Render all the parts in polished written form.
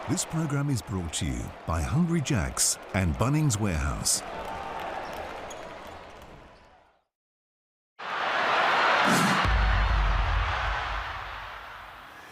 This program is brought to you by Hungry Jack's and Bunnings Warehouse.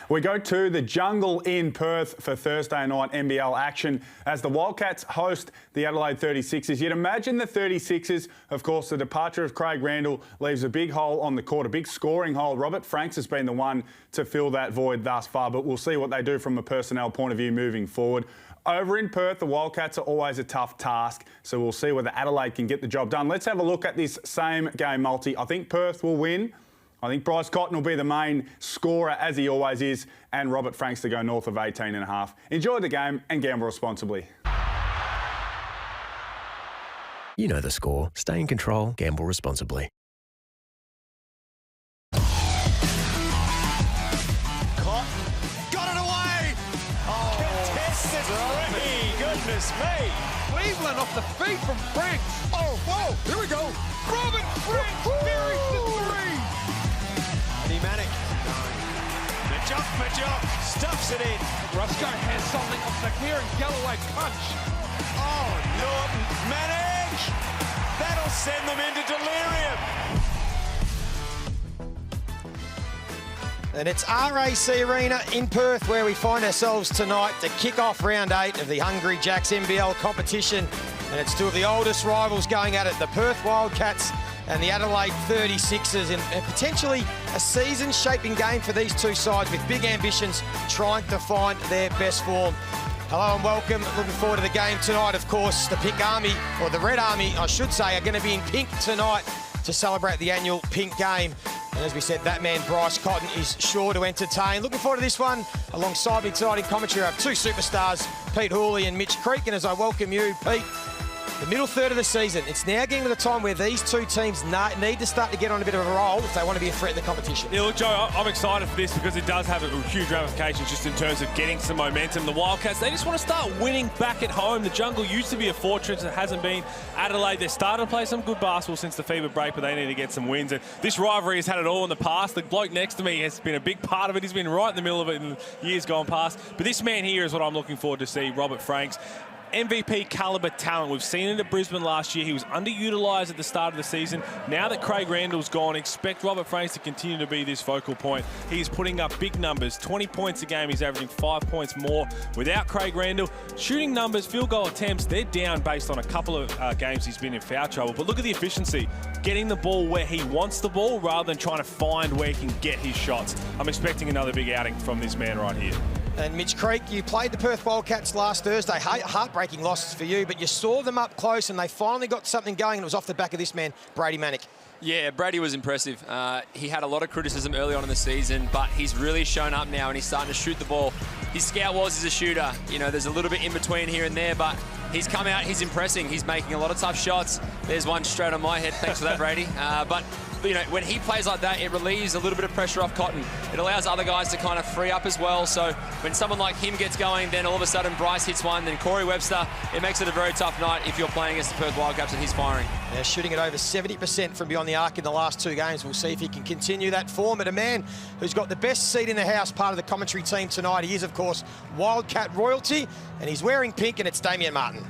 We go to the jungle in Perth for Thursday night NBL action as the Wildcats host the Adelaide 36ers. You'd imagine the 36ers, of course, the departure of Craig Randall leaves a big hole on the court, a big scoring hole. Robert Franks has been the one to fill that void thus far, but we'll see what they do from a personnel point of view moving forward. Over in Perth, the Wildcats are always a tough task, so we'll see whether Adelaide can get the job done. Let's have a look at this same game multi. I think Perth will win. I think Bryce Cotton will be the main scorer, as he always is, and Robert Franks to go north of 18.5. Enjoy the game and gamble responsibly. You know the score. Stay in control, gamble responsibly. Cotton got it away! Oh, contested three! Goodness me! Cleveland off the feet from Franks. Oh, whoa! Here we go! Robert Franks buries the three! Manic. Majok stuffs it in. Roscoe has something off the Kieran Galloway punch. Oh, Norton. Manic! That'll send them into delirium. And it's RAC Arena in Perth where we find ourselves tonight to kick off round 8 of the Hungry Jack's NBL competition. And it's two of the oldest rivals going at it, the Perth Wildcats and the Adelaide 36ers, and potentially a season-shaping game for these two sides with big ambitions trying to find their best form. Hello and welcome. Looking forward to the game tonight. Of course, the Pink Army, or the Red Army, I should say, are going to be in pink tonight to celebrate the annual pink game. And as we said, that man, Bryce Cotton, is sure to entertain. Looking forward to this one. Alongside me tonight in commentary, I have two superstars, Pete Hooley and Mitch Creek. And as I welcome you, Pete, the middle third of the season, it's now getting to the time where these two teams need to start to get on a bit of a roll if they want to be a threat in the competition. Yeah, look, Joe, I'm excited for this because it does have a huge ramifications just in terms of getting some momentum. The Wildcats, they just want to start winning back at home. The jungle used to be a fortress. It hasn't been. Adelaide, they started to play some good basketball since the fever break, but they need to get some wins. And this rivalry has had it all in the past. The bloke next to me has been a big part of it. He's been right in the middle of it in years gone past. But this man here is what I'm looking forward to see, Robert Franks. MVP caliber talent. We've seen it at Brisbane last year. He was underutilised at the start of the season. Now that Craig Randall's gone, expect Robert Franks to continue to be this focal point. He's putting up big numbers, 20 points a game. He's averaging 5 points more without Craig Randall. Shooting numbers, field goal attempts, they're down based on a couple of games he's been in foul trouble. But look at the efficiency. Getting the ball where he wants the ball rather than trying to find where he can get his shots. I'm expecting another big outing from this man right here. And Mitch Creek, you played the Perth Wildcats last Thursday. Heartbreaking losses for you, but you saw them up close and they finally got something going, and it was off the back of this man, Brady Manick. Yeah, Brady was impressive. He had a lot of criticism early on in the season, but he's really shown up now and he's starting to shoot the ball. His scout was a shooter. You know, there's a little bit in between here and there, but he's come out, he's impressing. He's making a lot of tough shots. There's one straight on my head. Thanks for that, Brady. But you know, when he plays like that, it relieves a little bit of pressure off Cotton. It allows other guys to kind of free up as well. So when someone like him gets going, then all of a sudden Bryce hits one, then Corey Webster, it makes it a very tough night if you're playing against the Perth Wildcats and he's firing. They're shooting at over 70% from beyond the arc in the last two games. We'll see if he can continue that form. But a man who's got the best seat in the house, part of the commentary team tonight, he is, of course, Wildcat royalty, and he's wearing pink, and it's Damien Martin.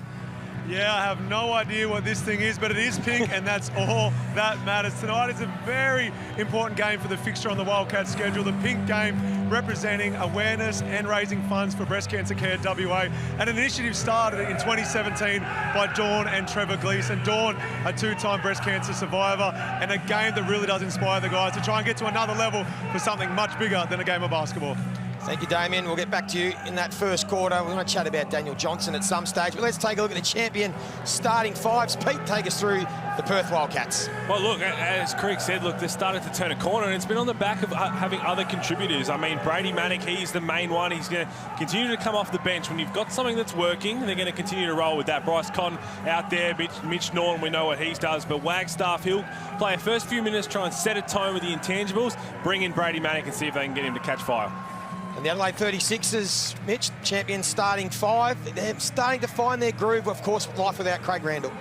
Yeah, I have no idea what this thing is, but it is pink, and that's all that matters. Tonight is a very important game for the fixture on the Wildcats schedule. The pink game representing awareness and raising funds for breast cancer care WA. An initiative started in 2017 by Dawn and Trevor Gleeson. Dawn, a two-time breast cancer survivor, and a game that really does inspire the guys to try and get to another level for something much bigger than a game of basketball. Thank you, Damien. We'll get back to you in that first quarter. We're going to chat about Daniel Johnson at some stage, but let's take a look at the champion starting fives. Pete, take us through the Perth Wildcats. Well, look, as Creek said, look, they're starting to turn a corner, and it's been on the back of having other contributors. I mean, Brady Manick, he's the main one. He's going to continue to come off the bench. When you've got something that's working, they're going to continue to roll with that. Bryce Cotton out there, Mitch Norton, we know what he does, but Wagstaff, he'll play a first few minutes, try and set a tone with the intangibles, bring in Brady Manick and see if they can get him to catch fire. And the Adelaide 36ers, Mitch, champion starting five. They're starting to find their groove, of course, life without Craig Randall.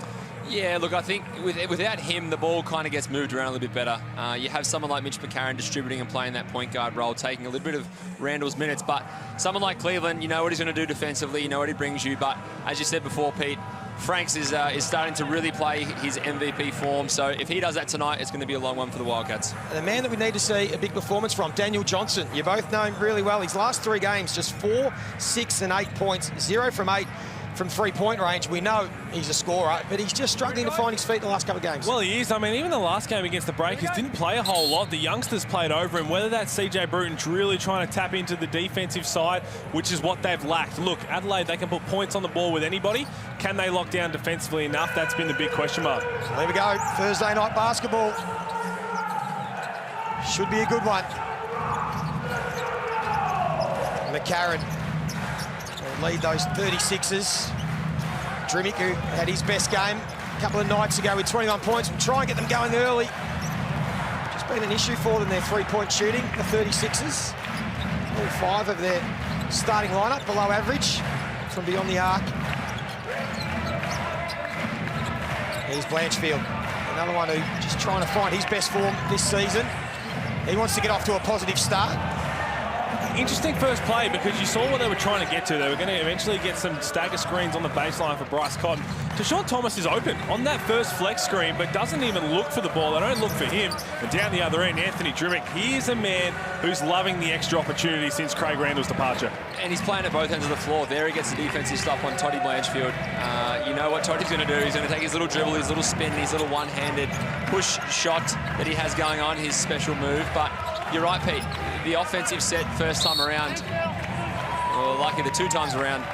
Yeah, look, I think without him, the ball kind of gets moved around a little bit better. You have someone like Mitch McCarron distributing and playing that point guard role, taking a little bit of Randall's minutes. But someone like Cleveland, you know what he's going to do defensively, you know what he brings you. But as you said before, Pete, Franks is starting to really play his MVP form. So if he does that tonight, it's going to be a long one for the Wildcats. And the man that we need to see a big performance from, Daniel Johnson. You both know him really well. His last 3 games, just 4, 6 and 8 points, 0 from 8 from 3-point range. We know he's a scorer, but he's just struggling to find his feet the last couple of games. Well, he is. I mean, even the last game against the Breakers didn't play a whole lot. The youngsters played over him, whether that's CJ Bruton's really trying to tap into the defensive side, which is what they've lacked. Look, Adelaide, they can put points on the ball with anybody. Can they lock down defensively enough? That's been the big question mark. So there we go. Thursday night basketball. Should be a good one. McCarron will lead those 36ers. Drimmick, who had his best game a couple of nights ago with 21 points, will try and get them going early. Just been an issue for them, their 3-point shooting, the 36ers. All 5 of their starting lineup below average from beyond the arc. Here's Blanchfield, another one who just trying to find his best form this season. He wants to get off to a positive start. Interesting first play because you saw what they were trying to get to. They were going to eventually get some stagger screens on the baseline for Bryce Cotton. Deshaun Thomas is open on that first flex screen, but doesn't even look for the ball. They don't look for him. And down the other end, Anthony Drimmick. He is a man who's loving the extra opportunity since Craig Randall's departure. And he's playing at both ends of the floor. There he gets the defensive stop on Toddy Blanchfield. You know what Toddy's going to do. He's going to take his little dribble, his little spin, his little one-handed push shot that he has going on, his special move. But you're right, Pete. The offensive set first time around, or lucky the 2 times around,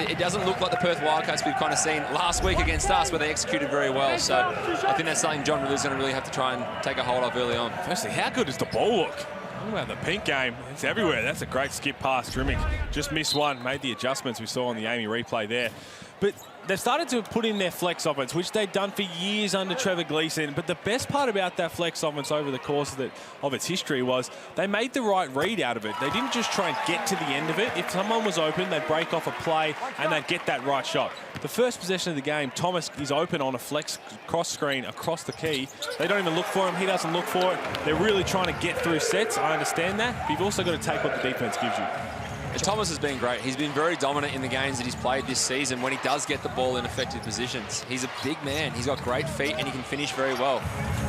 it doesn't look like the Perth Wildcats we've kind of seen last week against us, where they executed very well. So I think that's something John Riller's going to really have to try and take a hold of early on. Firstly, how good does the ball look? Talking about the pink game, it's everywhere. That's a great skip pass. Drimmick just missed one, made the adjustments we saw on the Amy replay there. But they've started to put in their flex offense, which they've done for years under Trevor Gleeson. But the best part about that flex offense over the course of its history was they made the right read out of it. They didn't just try and get to the end of it. If someone was open, they'd break off a play and they'd get that right shot. The first possession of the game, Thomas is open on a flex cross screen across the key. They don't even look for him. He doesn't look for it. They're really trying to get through sets. I understand that. But you've also got to take what the defense gives you. Thomas has been great. He's been very dominant in the games that he's played this season when he does get the ball in effective positions. He's a big man. He's got great feet and he can finish very well.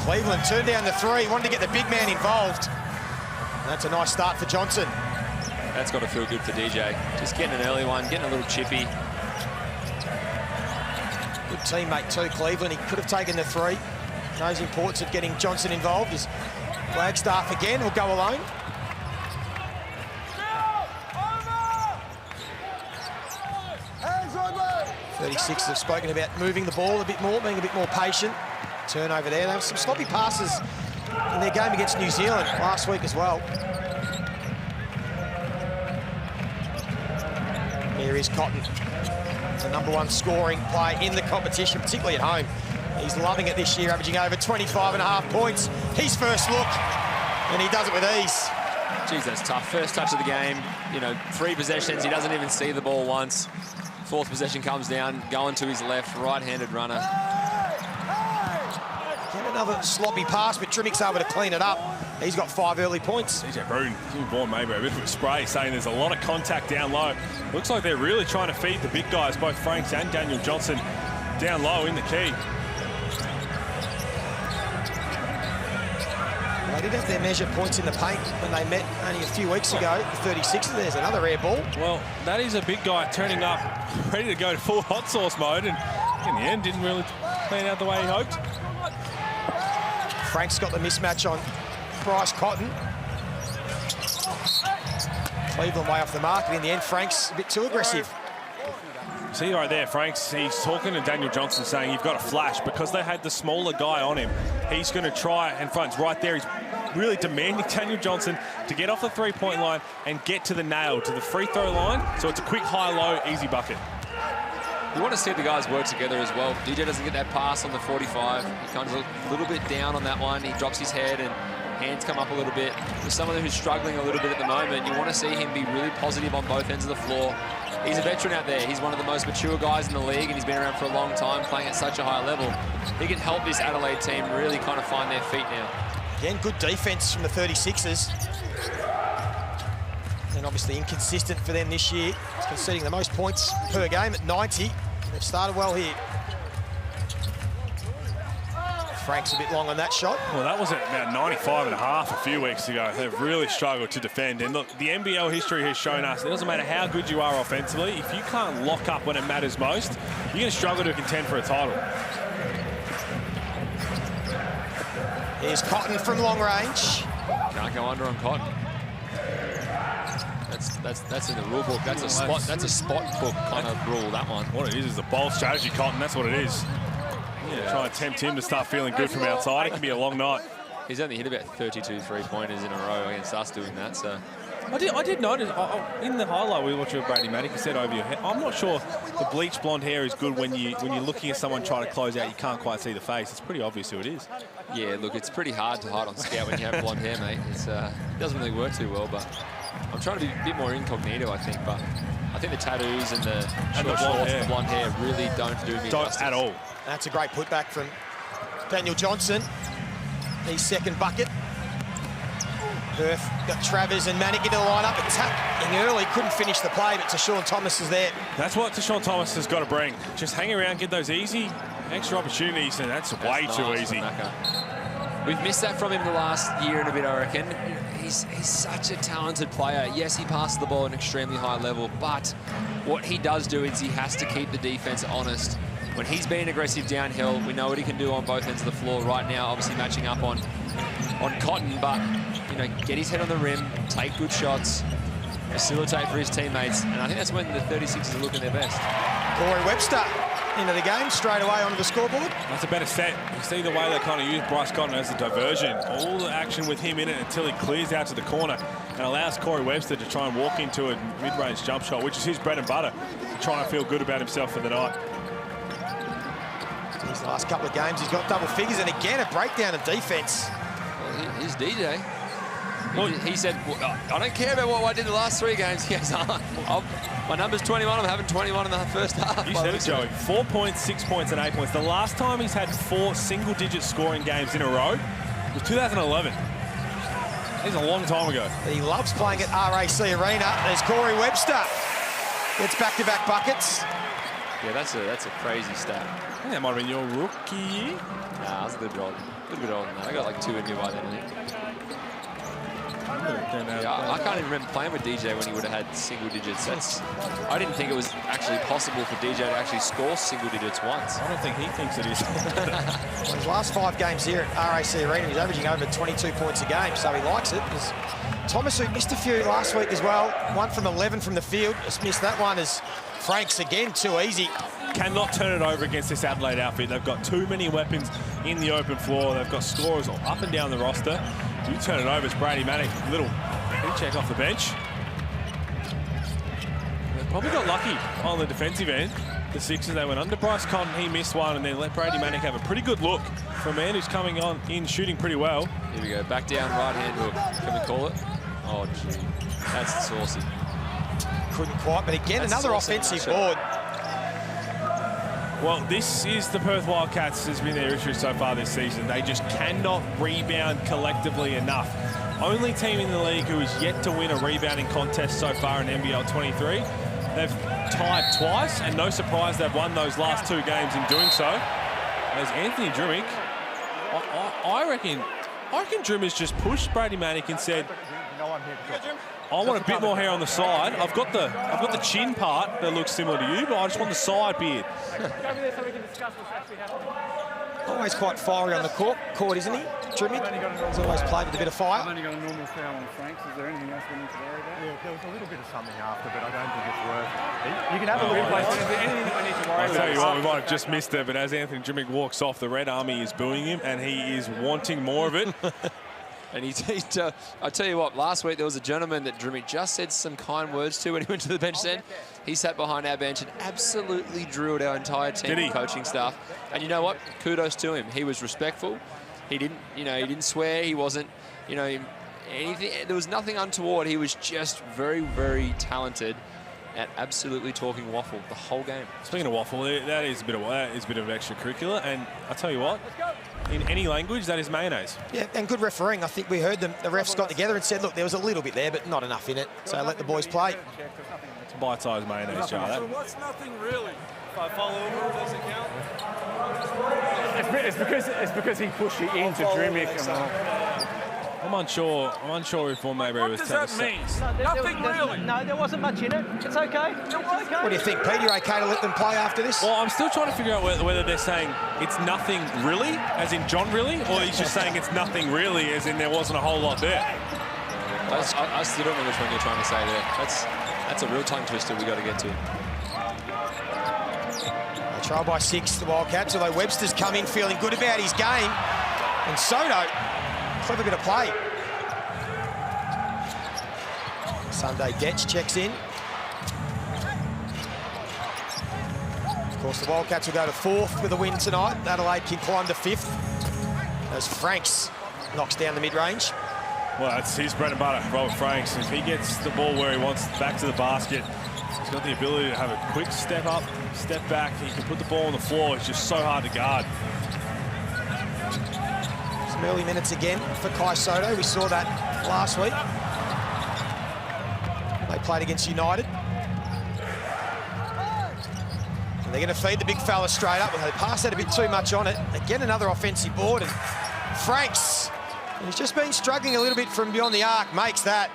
Cleveland turned down the 3, wanted to get the big man involved. That's a nice start for Johnson. That's got to feel good for DJ. Just getting an early one, getting a little chippy. Good teammate too, Cleveland. He could have taken the 3. Knows the importance of getting Johnson involved. As Flagstaff again will go alone. 36 have spoken about moving the ball a bit more, being a bit more patient. Turnover there. There were some sloppy passes in their game against New Zealand last week as well. Here is Cotton. The #1 scoring player in the competition, particularly at home. He's loving it this year, averaging over 25.5 points. His first look, and he does it with ease. Geez, that's tough. First touch of the game, you know, 3 possessions. He doesn't even see the ball once. 4th possession comes down, going to his left, right-handed runner. Get another sloppy pass, but Trimmick's able to clean it up. He's got 5 early points. CJ Bruton, he's been born maybe a bit of a spray, saying there's a lot of contact down low. Looks like they're really trying to feed the big guys, both Franks and Daniel Johnson, down low in the key. They did have their measured points in the paint when they met only a few weeks ago. The 36ers, there's another air ball. Well, that is a big guy turning up, ready to go to full hot sauce mode, and in the end didn't really plan out the way he hoped. Frank's got the mismatch on Bryce Cotton. Cleveland way off the mark, and in the end, Frank's a bit too aggressive. See right there, Franks, he's talking to Daniel Johnson saying you've got to flash because they had the smaller guy on him. He's going to try, and Frank's right there. He's really demanding Daniel Johnson to get off the 3-point line and get to the nail, to the free throw line. So it's a quick high-low, easy bucket. You want to see the guys work together as well. DJ doesn't get that pass on the 45. He comes a little bit down on that one. He drops his head and hands come up a little bit. For someone who's struggling a little bit at the moment, you want to see him be really positive on both ends of the floor. he's a veteran out there. He's one of the most mature guys in the league, and he's been around for a long time, playing at such a high level. He can help this Adelaide team really kind of find their feet now. Again, good defence from the 36ers. And obviously inconsistent for them this year. It's conceding the most points per game at 90. They've started well here. Frank's a bit long on that shot. Well, that was at about 95.5 a few weeks ago. They've really struggled to defend. And look, the NBL history has shown us it doesn't matter how good you are offensively, if you can't lock up when it matters most, you're going to struggle to contend for a title. Here's Cotton from long range. Can't go under on Cotton. That's in the rule book. That's a spot book kind of rule, that one. What it is a bold strategy, Cotton. That's what it is. Yeah. Try and tempt him to start feeling good from outside. It can be a long night. He's only hit about 32 three-pointers in a row against us doing that, so... I did notice, in the highlight we watched with Brady Matic, he said over your head, I'm not sure the bleached blonde hair is good when you're looking at someone trying to close out, you can't quite see the face. It's pretty obvious who it is. Yeah, look, it's pretty hard to hide on scout when you have blonde hair, mate. It doesn't really work too well, but I'm trying to be a bit more incognito, I think, but I think the tattoos and the short shorts and the blonde hair really don't do me justice. At all. That's a great putback from Daniel Johnson. His second bucket. Perth got Travers and Manick into the lineup, attacking early, couldn't finish the play, but Tashawn Thomas is there. That's what Tashawn Thomas has got to bring. Just hang around, get those easy extra opportunities, and that's way too easy. We've missed that from him the last year and a bit, I reckon. He's such a talented player. Yes, he passes the ball at an extremely high level, but what he does do is he has to keep the defense honest. When he's being aggressive downhill, we know what he can do on both ends of the floor right now, obviously matching up on Cotton, but you know, get his head on the rim, take good shots, facilitate for his teammates, and I think that's when the 36ers are looking their best. Corey Webster into the game, straight away onto the scoreboard. That's a better set. You see the way they kind of use Bryce Cotton as a diversion. All the action with him in it until he clears out to the corner and allows Corey Webster to try and walk into a mid-range jump shot, which is his bread and butter, trying to feel good about himself for the night. These last couple of games, he's got double figures, and again, a breakdown of defense. Well, here's DJ. He said, I don't care about what I did the last 3 games. He goes, my number's 21. I'm having 21 in the first half. You said it, Joey. 4 points, 6 points, and 8 points. The last time he's had 4 single-digit scoring games in a row was 2011. It's a long time ago. He loves playing at RAC Arena. There's Corey Webster. Gets back-to-back buckets. Yeah, that's a crazy stat. I think that might have been your rookie year. Nah, that was a little bit older than that. I got like 2 in me by then, I think. Yeah, I can't even remember playing with DJ when he would have had single digits. I didn't think it was actually possible for DJ to actually score single digits once. I don't think he thinks it is. Well, his last 5 games here at RAC Arena, he's averaging over 22 points a game, so he likes it. Thomas, who missed a few last week as well, 1 from 11 from the field, just missed that one as Frank's again too easy. Cannot turn it over against this Adelaide outfit. They've got too many weapons in the open floor. They've got scorers up and down the roster. You turn it over, it's Brady Matic. Little check off the bench. They probably got lucky on the defensive end. The Sixers, they went under Bryce Cotton, he missed one, and then let Brady Matic have a pretty good look for a man who's coming on in shooting pretty well. Here we go, back down, right hand hook. Can we call it? Oh, gee, that's saucy. Couldn't quite, but again, another offensive board. Well, this is the Perth Wildcats has been their issue so far this season. They just cannot rebound collectively enough. Only team in the league who has yet to win a rebounding contest so far in NBL23. They've tied twice, and no surprise they've won those last 2 games in doing so. As Anthony Drimmick, I reckon Drimmick's just pushed Brady Matic and said, I want a bit more hair on the side. I've got the chin part that looks similar to you, but I just want the side beard. Always quite fiery on the court, isn't he? Drimmick. He's always played with a bit of fire. I've only got a normal foul on Franks. Is there anything else we need to worry about? Yeah, there was a little bit of something after, but I don't think it's worth it. You can have a look at it. Is there anything that we need to worry about? I'll tell you what, we might have just missed it, but as Anthony Drimmick walks off, the Red Army is booing him, and he is wanting more of it. And I tell you what, last week there was a gentleman that Drimmick just said some kind words to when he went to the bench then. He sat behind our bench and absolutely drilled our entire team and coaching staff. And you know what? Kudos to him. He was respectful. He didn't swear. He wasn't, anything. There was nothing untoward. He was just very, very talented. at absolutely talking waffle the whole game. Speaking of waffle, that is a bit of extracurricular, and I tell you what, in any language, that is mayonnaise. Yeah, and good refereeing. I think we heard them. The refs got together and said, look, there was a little bit there, but not enough in it. So let the boys play. It's bite-sized mayonnaise jar. So what's nothing really? If I fall over, does it count? It's because he pushed you into Drimic. I'm unsure if Von Maybury was... What does that mean? Nothing really. No, there wasn't much in it. It's okay. It's okay. What do you think, Pete? You're okay to let them play after this? Well, I'm still trying to figure out whether they're saying it's nothing really, as in John really, or he's just saying it's nothing really, as in there wasn't a whole lot there. I still don't know which one you're trying to say there. That's a real tongue twister we got to get to. They trail by 6, the Wildcats, although Webster's come in feeling good about his game. And Soto, clever bit of play. Sunday Detch checks in. Of course, the Wildcats will go to 4th with a win tonight. Adelaide can climb to 5th as Franks knocks down the mid-range. Well, that's his bread and butter, Robert Franks. If he gets the ball where he wants, back to the basket, he's got the ability to have a quick step up, step back. He can put the ball on the floor. It's just so hard to guard. Some early minutes again for Kai Soto. We saw that last week. They played against United. And they're going to feed the big fella straight up. They pass that a bit too much on it. Again, another offensive board. And Franks, he's just been struggling a little bit from beyond the arc, makes that.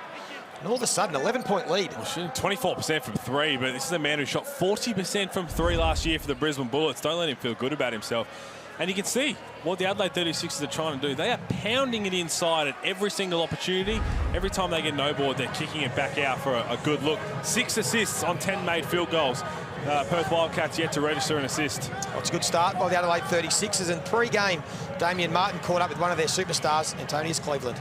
And all of a sudden, 11-point lead. Well, 24% from 3, but this is a man who shot 40% from 3 last year for the Brisbane Bullets. Don't let him feel good about himself. And you can see what the Adelaide 36ers are trying to do. They are pounding it inside at every single opportunity. Every time they get no board, they're kicking it back out for a good look. 6 assists on 10 made field goals. Perth Wildcats yet to register an assist. Well, it's a good start by the Adelaide 36ers. And pre-game, Damian Martin caught up with one of their superstars, Antonius Cleveland.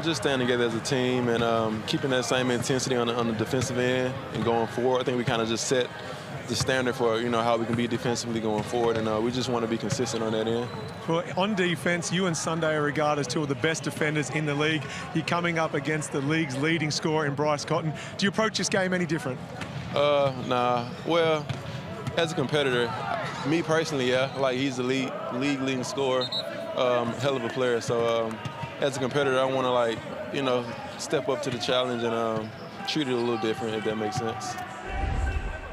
Just staying together as a team and keeping that same intensity on the defensive end and going forward. I think we kind of just set the standard for, how we can be defensively going forward, and we just want to be consistent on that end. Well, on defense, you and Sunday are regarded as 2 of the best defenders in the league. You're coming up against the league's leading scorer in Bryce Cotton. Do you approach this game any different? Nah. Well, as a competitor, me personally, yeah, like he's the league leading scorer, hell of a player. So as a competitor, I want to step up to the challenge and treat it a little different, if that makes sense.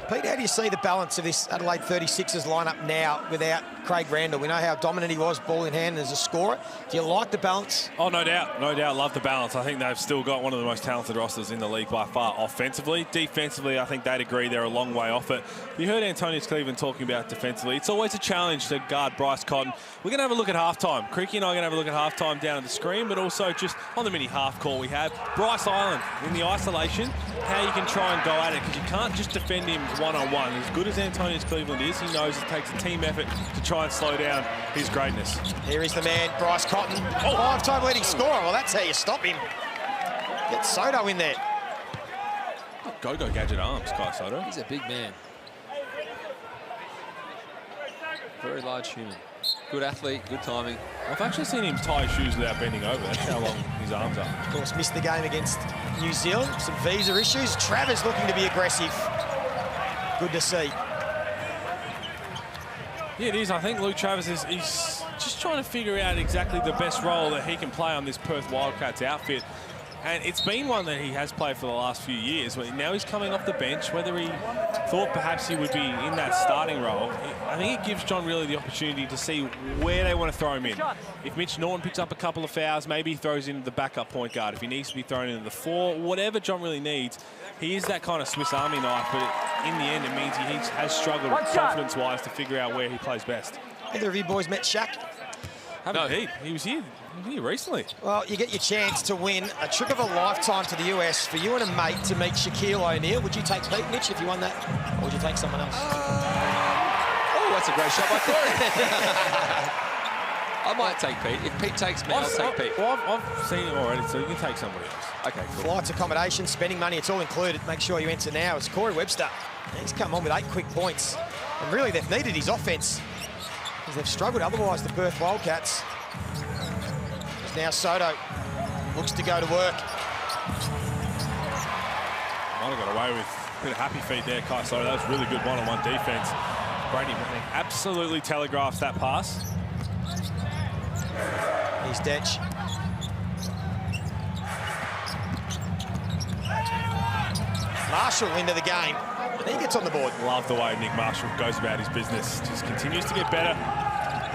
Pete, how do you see the balance of this Adelaide 36ers lineup now without Craig Randall? We know how dominant he was ball in hand as a scorer. Do you like the balance? Oh, no doubt. No doubt. Love the balance. I think they've still got one of the most talented rosters in the league by far offensively. Defensively, I think they'd agree they're a long way off it. You heard Antonius Cleveland talking about defensively. It's always a challenge to guard Bryce Cotton. We're going to have a look at halftime. Creaky and I are going to have a look at halftime down at the screen, but also just on the mini half call we have. Bryce Island in the isolation, how you can try and go at it, because you can't just defend him one-on-one. As good as Antonius Cleveland is, he knows it takes a team effort to try and slow down his greatness. Here is the man, Bryce Cotton, 5-time leading scorer. Well, that's how you stop him. Get Soto in there. Go-go gadget arms, Kai Soto. He's a big man. Very large human. Good athlete, good timing. I've actually seen him tie his shoes without bending over. That's how long his arms are. Of course, missed the game against New Zealand. Some visa issues. Travers looking to be aggressive. Good to see. Yeah, it is. I think Luke Travers he's just trying to figure out exactly the best role that he can play on this Perth Wildcats outfit. And it's been one that he has played for the last few years. Now he's coming off the bench. Whether he thought perhaps he would be in that starting role, I think it gives John really the opportunity to see where they want to throw him in. If Mitch Norton picks up a couple of fouls, maybe he throws in the backup point guard. If he needs to be thrown into the 4, whatever John really needs, he is that kind of Swiss Army knife, but in the end it means he has struggled confidence-wise to figure out where he plays best. Either of you boys met Shaq? No, he was here recently. Well, you get your chance to win a trip of a lifetime to the US for you and a mate to meet Shaquille O'Neal. Would you take Pete, Mitch, if you won that? Or would you take someone else? Oh, that's a great shot by Corey. I might take Pete. If Pete takes me, I'll take Pete. Well, I've seen him already, so you can take somebody else. Okay, cool. Flights, accommodation, spending money, it's all included. Make sure you enter now. It's Corey Webster. He's come on with 8 quick points. And really, they've needed his offense, because they've struggled otherwise, the Perth Wildcats. Now Soto looks to go to work. Might have got away with a bit of happy feet there, Kai. Sorry, that was really good one-on-one defense. Brady Manning absolutely telegraphs that pass. Here's Detch. Marshall into the game, and he gets on the board. Love the way Nick Marshall goes about his business. Just continues to get better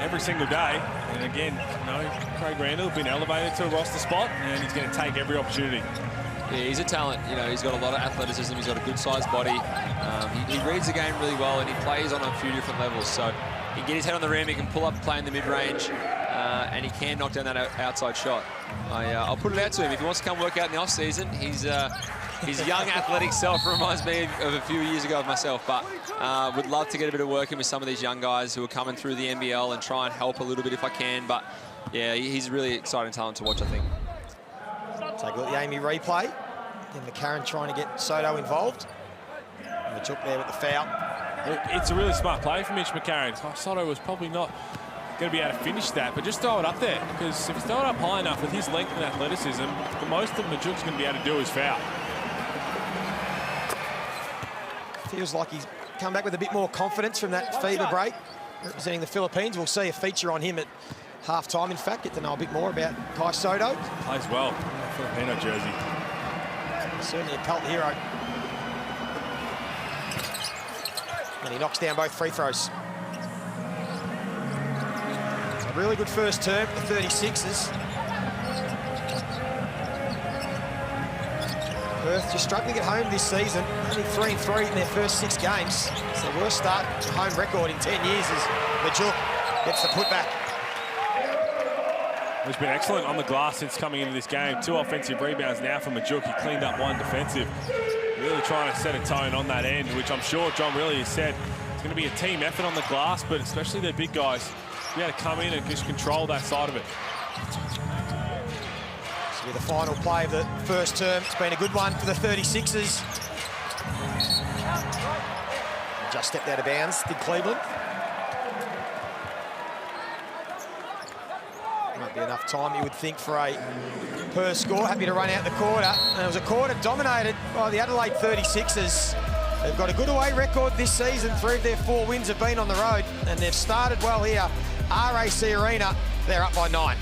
every single day. And again, you know, Craig Randall has been elevated to a roster spot, and he's going to take every opportunity. Yeah, he's a talent. You know, he's got a lot of athleticism. He's got a good-sized body. He reads the game really well, and he plays on a few different levels. So he can get his head on the rim, he can pull up, play in the mid-range, and he can knock down that outside shot. I'll put it out to him. If he wants to come work out in the off-season, his young athletic self reminds me of a few years ago of myself, but would love to get a bit of working with some of these young guys who are coming through the NBL and try and help a little bit if I can. But yeah, he's a really exciting talent to watch, I think. Take a look at the Amy replay. Then McCarron trying to get Soto involved. And Majuk there with the foul. It's a really smart play from Mitch McCarron. Soto was probably not going to be able to finish that, but just throw it up there, because if you throw it up high enough with his length and athleticism, the most that Majuk's going to be able to do is foul. Feels like he's come back with a bit more confidence from that fever break. Representing the Philippines, we'll see a feature on him at half-time. In fact, get to know a bit more about Kai Soto. Plays well, Filipino jersey. Certainly a cult hero. And he knocks down both free throws. A really good first term for the 36ers. Perth just struggling at home this season. Only 3-3 in their first 6 games. It's the worst start to home record in 10 years as Majuk gets the putback. He's been excellent on the glass since coming into this game. 2 offensive rebounds now for Majuk. He cleaned up 1 defensive. Really trying to set a tone on that end, which I'm sure John really has said it's going to be a team effort on the glass, but especially their big guys be able to come in and just control that side of it. This will be the final play of the first term. It's been a good one for the 36ers. Just stepped out of bounds, did Cleveland. Might be enough time, you would think, for a Perth score. Happy to run out the quarter. And it was a quarter dominated by the Adelaide 36ers. They've got a good away record this season. 3 of their 4 wins have been on the road, and they've started well here. RAC Arena, they're up by 9.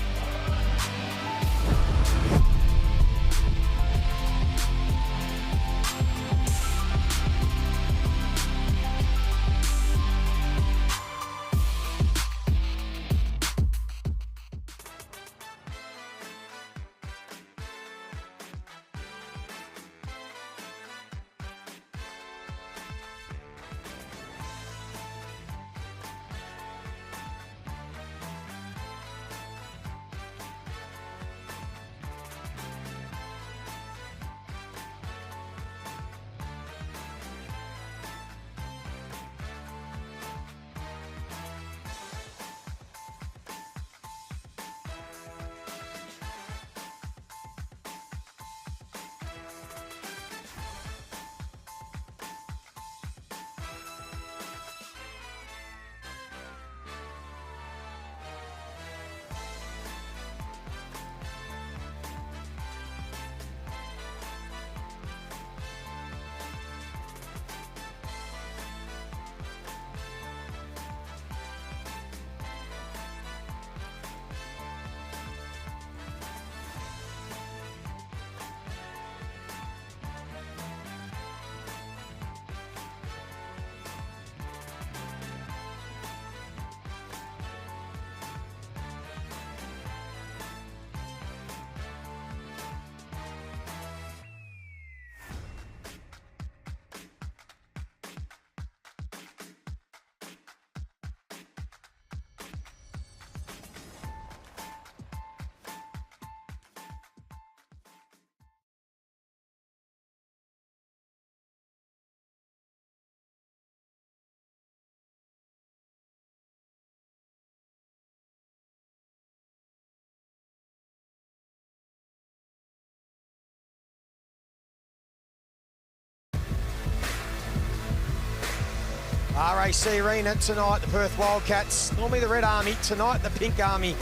RAC Arena tonight, the Perth Wildcats. Normally the Red Army, tonight the Pink Army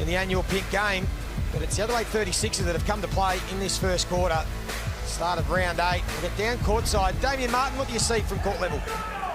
in the annual Pink game. But it's the Adelaide 36ers that have come to play in this first quarter. Start of round 8. We get down courtside. Damien Martin, what do you see from court level?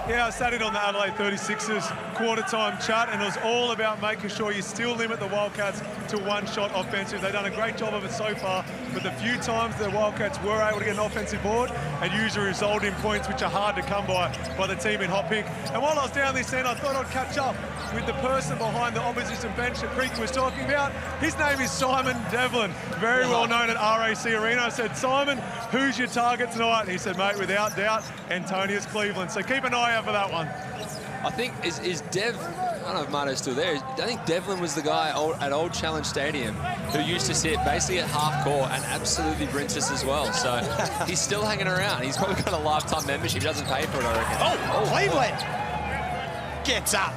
Yeah, I sat in on the Adelaide 36ers quarter-time chat, and it was all about making sure you still limit the Wildcats to one-shot offensive. They've done a great job of it so far, but the few times the Wildcats were able to get an offensive board and usually result in points which are hard to come by the team in hot pink. And while I was down this end, I thought I'd catch up with the person behind the opposition bench that Creaky was talking about. His name is Simon Devlin, very well known at RAC Arena. I said, Simon, who's your target tonight? And he said, mate, without doubt, Antonius Cleveland. So keep an eye out for that one. I think is Dev, I don't know if Marto's still there, I think Devlin was the guy at Old Challenge Stadium who used to sit basically at half court and absolutely rinse us as well. So he's still hanging around. He's probably got a lifetime membership. He doesn't pay for it, I reckon. Cleveland gets up.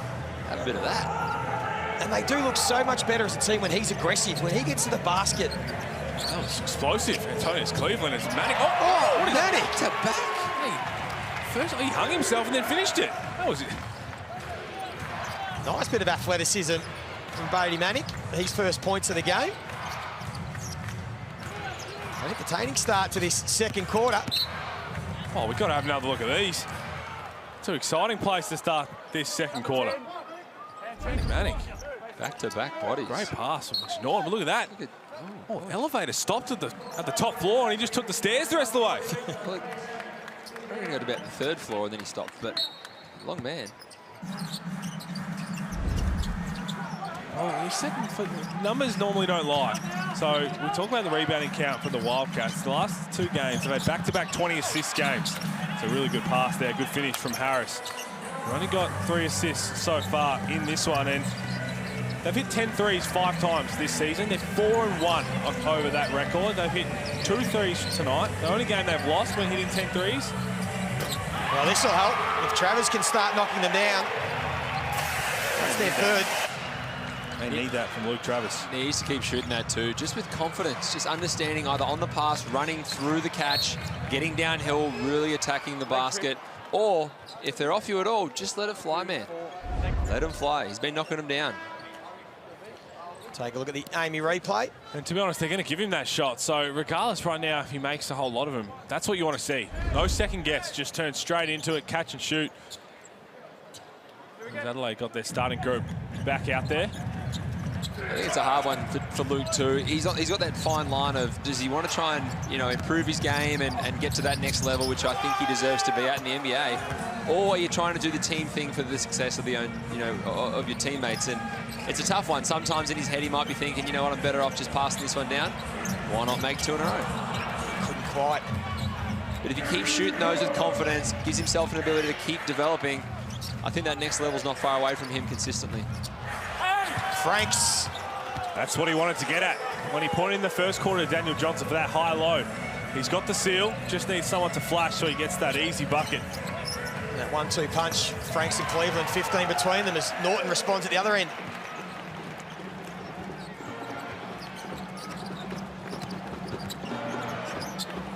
Have a bit of that. And they do look so much better as a team when he's aggressive, when he gets to the basket. That was explosive. Antonius Cleveland is Manic. What is Manic? that? To back. First, he hung himself and then finished it. That was it. Nice bit of athleticism from Brady Manic. His first points of the game. An entertaining start to this second quarter. Oh, we've got to have another look at these. It's an exciting place to start this second quarter. Brady Manic. Back-to-back bodies. Great pass from Norton, but look at that. Oh, elevator stopped at the top floor and he just took the stairs the rest of the way. Well, I think he got about the third floor and then he stopped, but long man. Oh, he said numbers normally don't lie. So we talk about the rebounding count for the Wildcats. The last two games, they've had back-to-back 20 assist games. It's a really good pass there, good finish from Harris. We've only got 3 assists so far in this one, and they've hit 10 threes 5 times this season. They're 4-1 over that record. They've hit 2 threes tonight. The only game they've lost when hitting 10 threes. Well, this will help. If Travers can start knocking them down, that's their third. They need that from Luke Travers. He needs to keep shooting that too, just with confidence, just understanding either on the pass, running through the catch, getting downhill, really attacking the basket, or if they're off you at all, just let it fly, man. Let him fly. He's been knocking them down. Take a look at the Amy replay. And to be honest, they're going to give him that shot. So regardless right now, if he makes a whole lot of them, that's what you want to see. No second guess, just turn straight into it, catch and shoot. Adelaide got their starting group back out there. I think it's a hard one for Luke too. He's got that fine line of, does he want to try and, you know, improve his game and get to that next level, which I think he deserves to be at in the NBA, or are you trying to do the team thing for the success of of your teammates? And it's a tough one. Sometimes in his head he might be thinking, you know what, I'm better off just passing this one down. Why not make 2 in a row? Couldn't quite. But if he keeps shooting those with confidence, gives himself an ability to keep developing, I think that next level's not far away from him consistently. Franks. That's what he wanted to get at. When he pointed in the first quarter to Daniel Johnson for that high-low, he's got the seal, just needs someone to flash so he gets that easy bucket. That 1-2 punch, Franks and Cleveland, 15 between them as Norton responds at the other end.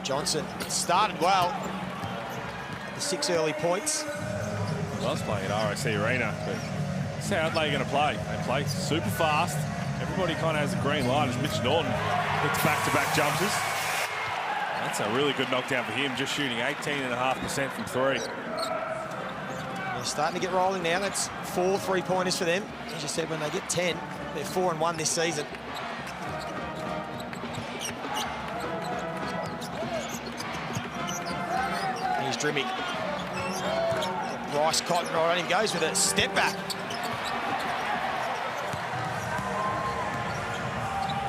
Johnson started well. The 6 early points. Well, I was playing at RAC Arena, but that's how Adelaide are going to play. They play super fast. Everybody kind of has a green light as Mitch Norton hits back-to-back jumpers. That's a really good knockdown for him, just shooting 18.5% from 3. They're starting to get rolling now. That's 4 3-pointers for them. As you said, when they get 10, they're 4-1 this season. Here's Drimmy. Bryce Cotton right on him, goes with a step back.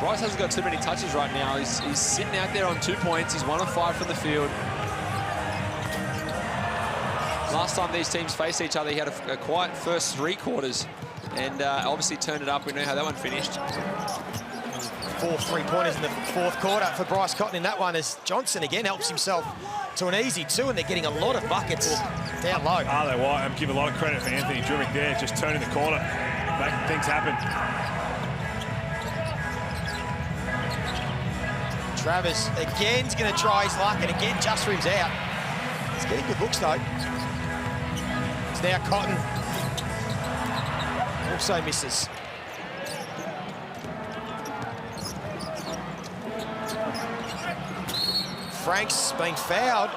Bryce hasn't got too many touches right now. He's sitting out there on 2 points. He's 1 of 5 from the field. Last time these teams faced each other, he had a quiet first 3 quarters and obviously turned it up. We know how that one finished. 4 3-pointers in the 4th quarter for Bryce Cotton in that one, as Johnson again helps himself to an easy 2, and they're getting a lot of buckets down low. Arlo White, I'm giving a lot of credit for Anthony Drimmick there, just turning the corner, making things happen. Travers again's going to try his luck, and again just rims out. He's getting good looks though. It's now Cotton. Also misses. Franks being fouled.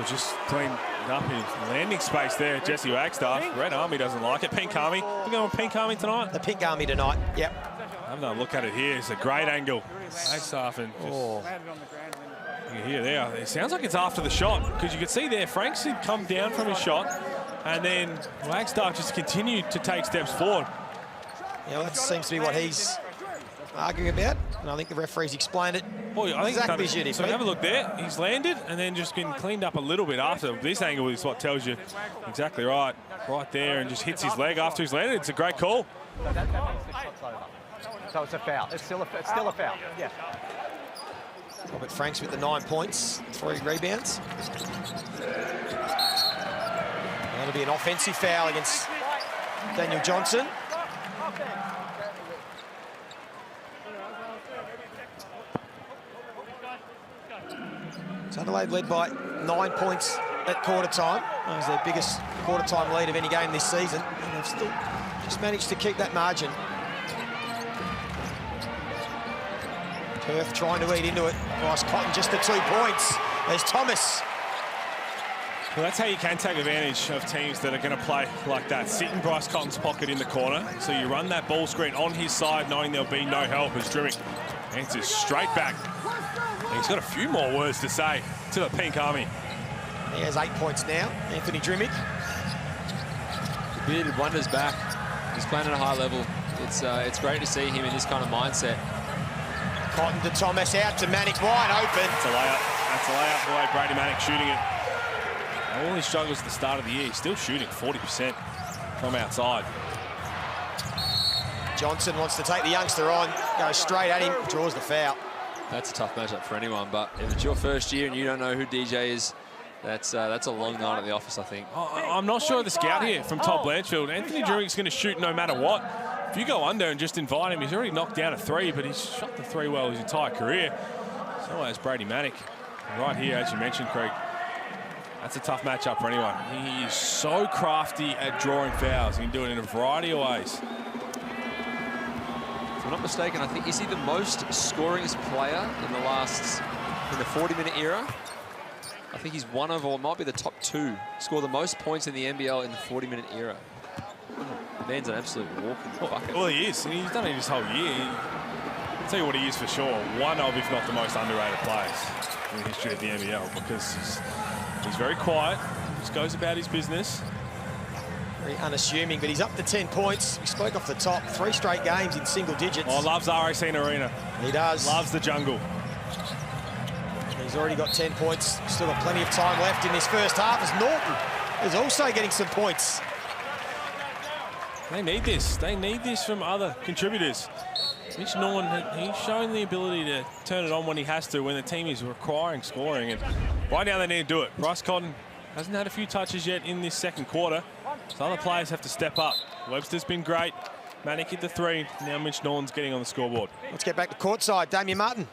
Just cleaned up his landing space there, Jesse Wagstaff. Red Army doesn't like it. Pink Army. We're going Pink Army tonight? The Pink Army tonight, yep. Have another look at it here. It's a great angle. Wagstaff and just... You can hear there. It sounds like it's after the shot, because you can see there Franks had come down from his shot, and then Wagstaff just continued to take steps forward. Yeah, that seems to be what he's arguing about, and I think the referee's explained it. Well, I think exactly as you'd so have a look there. He's landed and then just been cleaned up a little bit after. This angle is what tells you exactly right there, and just hits his leg after he's landed. It's a great call. So that means the shot's over. So it's a foul. It's still a foul. Yeah. Robert Franks with the 9 points, 3 rebounds. That'll be an offensive foul against Daniel Johnson. So Adelaide led by 9 points at quarter time. That was their biggest quarter time lead of any game this season, and they've still just managed to keep that margin. Perth trying to eat into it. Bryce Cotton just the 2 points. There's Thomas. Well, that's how you can take advantage of teams that are going to play like that. Sit in Bryce Cotton's pocket in the corner, so you run that ball screen on his side, knowing there'll be no help as Drimmick answers straight back. And he's got a few more words to say to the Pink Army. He has 8 points now, Anthony Drimmick. The bearded wonder's back. He's playing at a high level. It's great to see him in this kind of mindset. Cotton to Thomas, out to Manick, wide open. That's a layup. That's a layup, the way Brady Manick shooting it. All his struggles at the start of the year, he's still shooting 40% from outside. Johnson wants to take the youngster on, goes straight at him, draws the foul. That's a tough matchup for anyone, but if it's your first year and you don't know who DJ is, that's a long night at the office, I think. I'm not sure of the scout here from Todd Blanchfield. Anthony Drimmick's going to shoot no matter what. If you go under and just invite him, he's already knocked down a 3, but he's shot the 3 well his entire career. So has Brady Manick. Right here, as you mentioned, Craig, that's a tough matchup for anyone. He is so crafty at drawing fouls. He can do it in a variety of ways. If I'm not mistaken, I think, is he the most scoringest player in the 40-minute era? I think he's one of, or might be the top 2, score the most points in the NBL in the 40-minute era. The man's an absolute walking bucket. Well, he is. He's done it his whole year. I'll tell you what he is for sure. One of, if not the most underrated players in the history of the NBL, because he's very quiet, just goes about his business. Very unassuming, but he's up to 10 points. We spoke off the top, 3 straight games in single digits. Oh, loves RAC Arena. He does. Loves the jungle. He's already got 10 points. Still got plenty of time left in this first half as Norton is also getting some points. They need this. They need this from other contributors. Mitch Norton, he's showing the ability to turn it on when he has to, when the team is requiring scoring. And right now they need to do it. Bryce Cotton hasn't had a few touches yet in this second quarter, so other players have to step up. Webster's been great. Manick hit the 3. Now Mitch Norton's getting on the scoreboard. Let's get back to courtside. Damien Martin.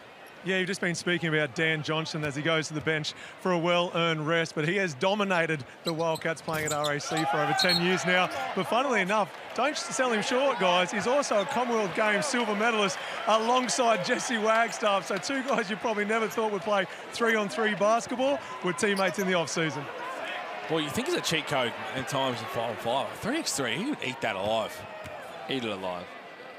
Yeah, you've just been speaking about Dan Johnson as he goes to the bench for a well-earned rest, but he has dominated the Wildcats playing at RAC for over 10 years now. But funnily enough, don't sell him short, guys. He's also a Commonwealth Games silver medalist alongside Jesse Wagstaff. So 2 guys you probably never thought would play 3-on-3 basketball were teammates in the off-season. Well, you think it's a cheat code at times in 5-on-5. 3x3, he would eat that alive. Eat it alive.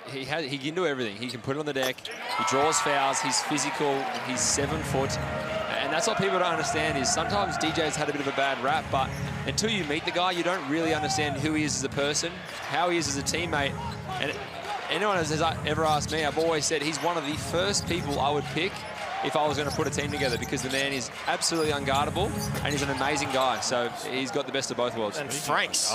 He can do everything. He can put it on the deck. He draws fouls. He's physical. He's 7 foot. And that's what people don't understand is sometimes DJ's had a bit of a bad rap, but until you meet the guy, you don't really understand who he is as a person, how he is as a teammate. And anyone has ever asked me, I've always said he's one of the first people I would pick if I was going to put a team together, because the man is absolutely unguardable and he's an amazing guy. So he's got the best of both worlds. And Franks,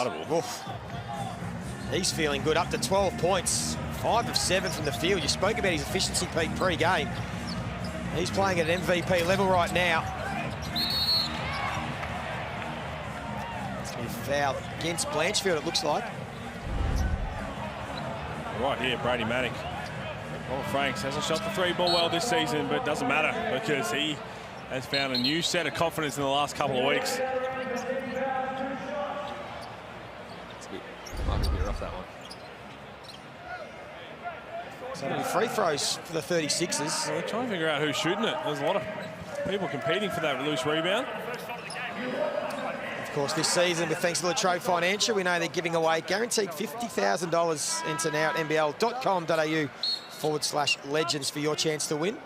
he's feeling good, up to 12 points. 5 of 7 from the field. You spoke about his efficiency peak pre-game. He's playing at an MVP level right now. It's going to be foul against Blanchfield, it looks like. Right here, Brady Manick. Well, Franks hasn't shot the 3 ball well this season, but it doesn't matter because he has found a new set of confidence in the last couple of weeks. Might be a bit rough, that one. So it'll be free throws for the 36ers. Well, they're trying to figure out who's shooting it. There's a lot of people competing for that loose rebound. Of course, this season, with thanks to Latrobe Financial, we know they're giving away guaranteed $50,000. Enter now at nbl.com.au/legends for your chance to win.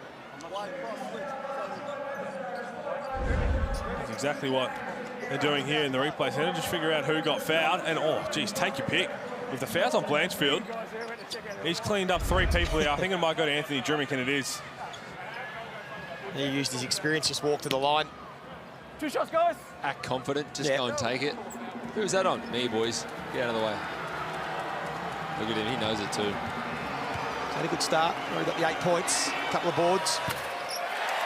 That's exactly what they're doing here in the replay centre. Just figure out who got fouled. And, oh, geez, take your pick. With the fouls on Blanchfield, he's cleaned up 3 people here. I think it might go to Anthony Drimmick, and it is. He used his experience, just walked to the line. 2 shots, guys. Act confident, just go and take it. Who's that on? Me, boys. Get out of the way. Look at him, he knows it too. Had a good start. Already got the 8 points, a couple of boards.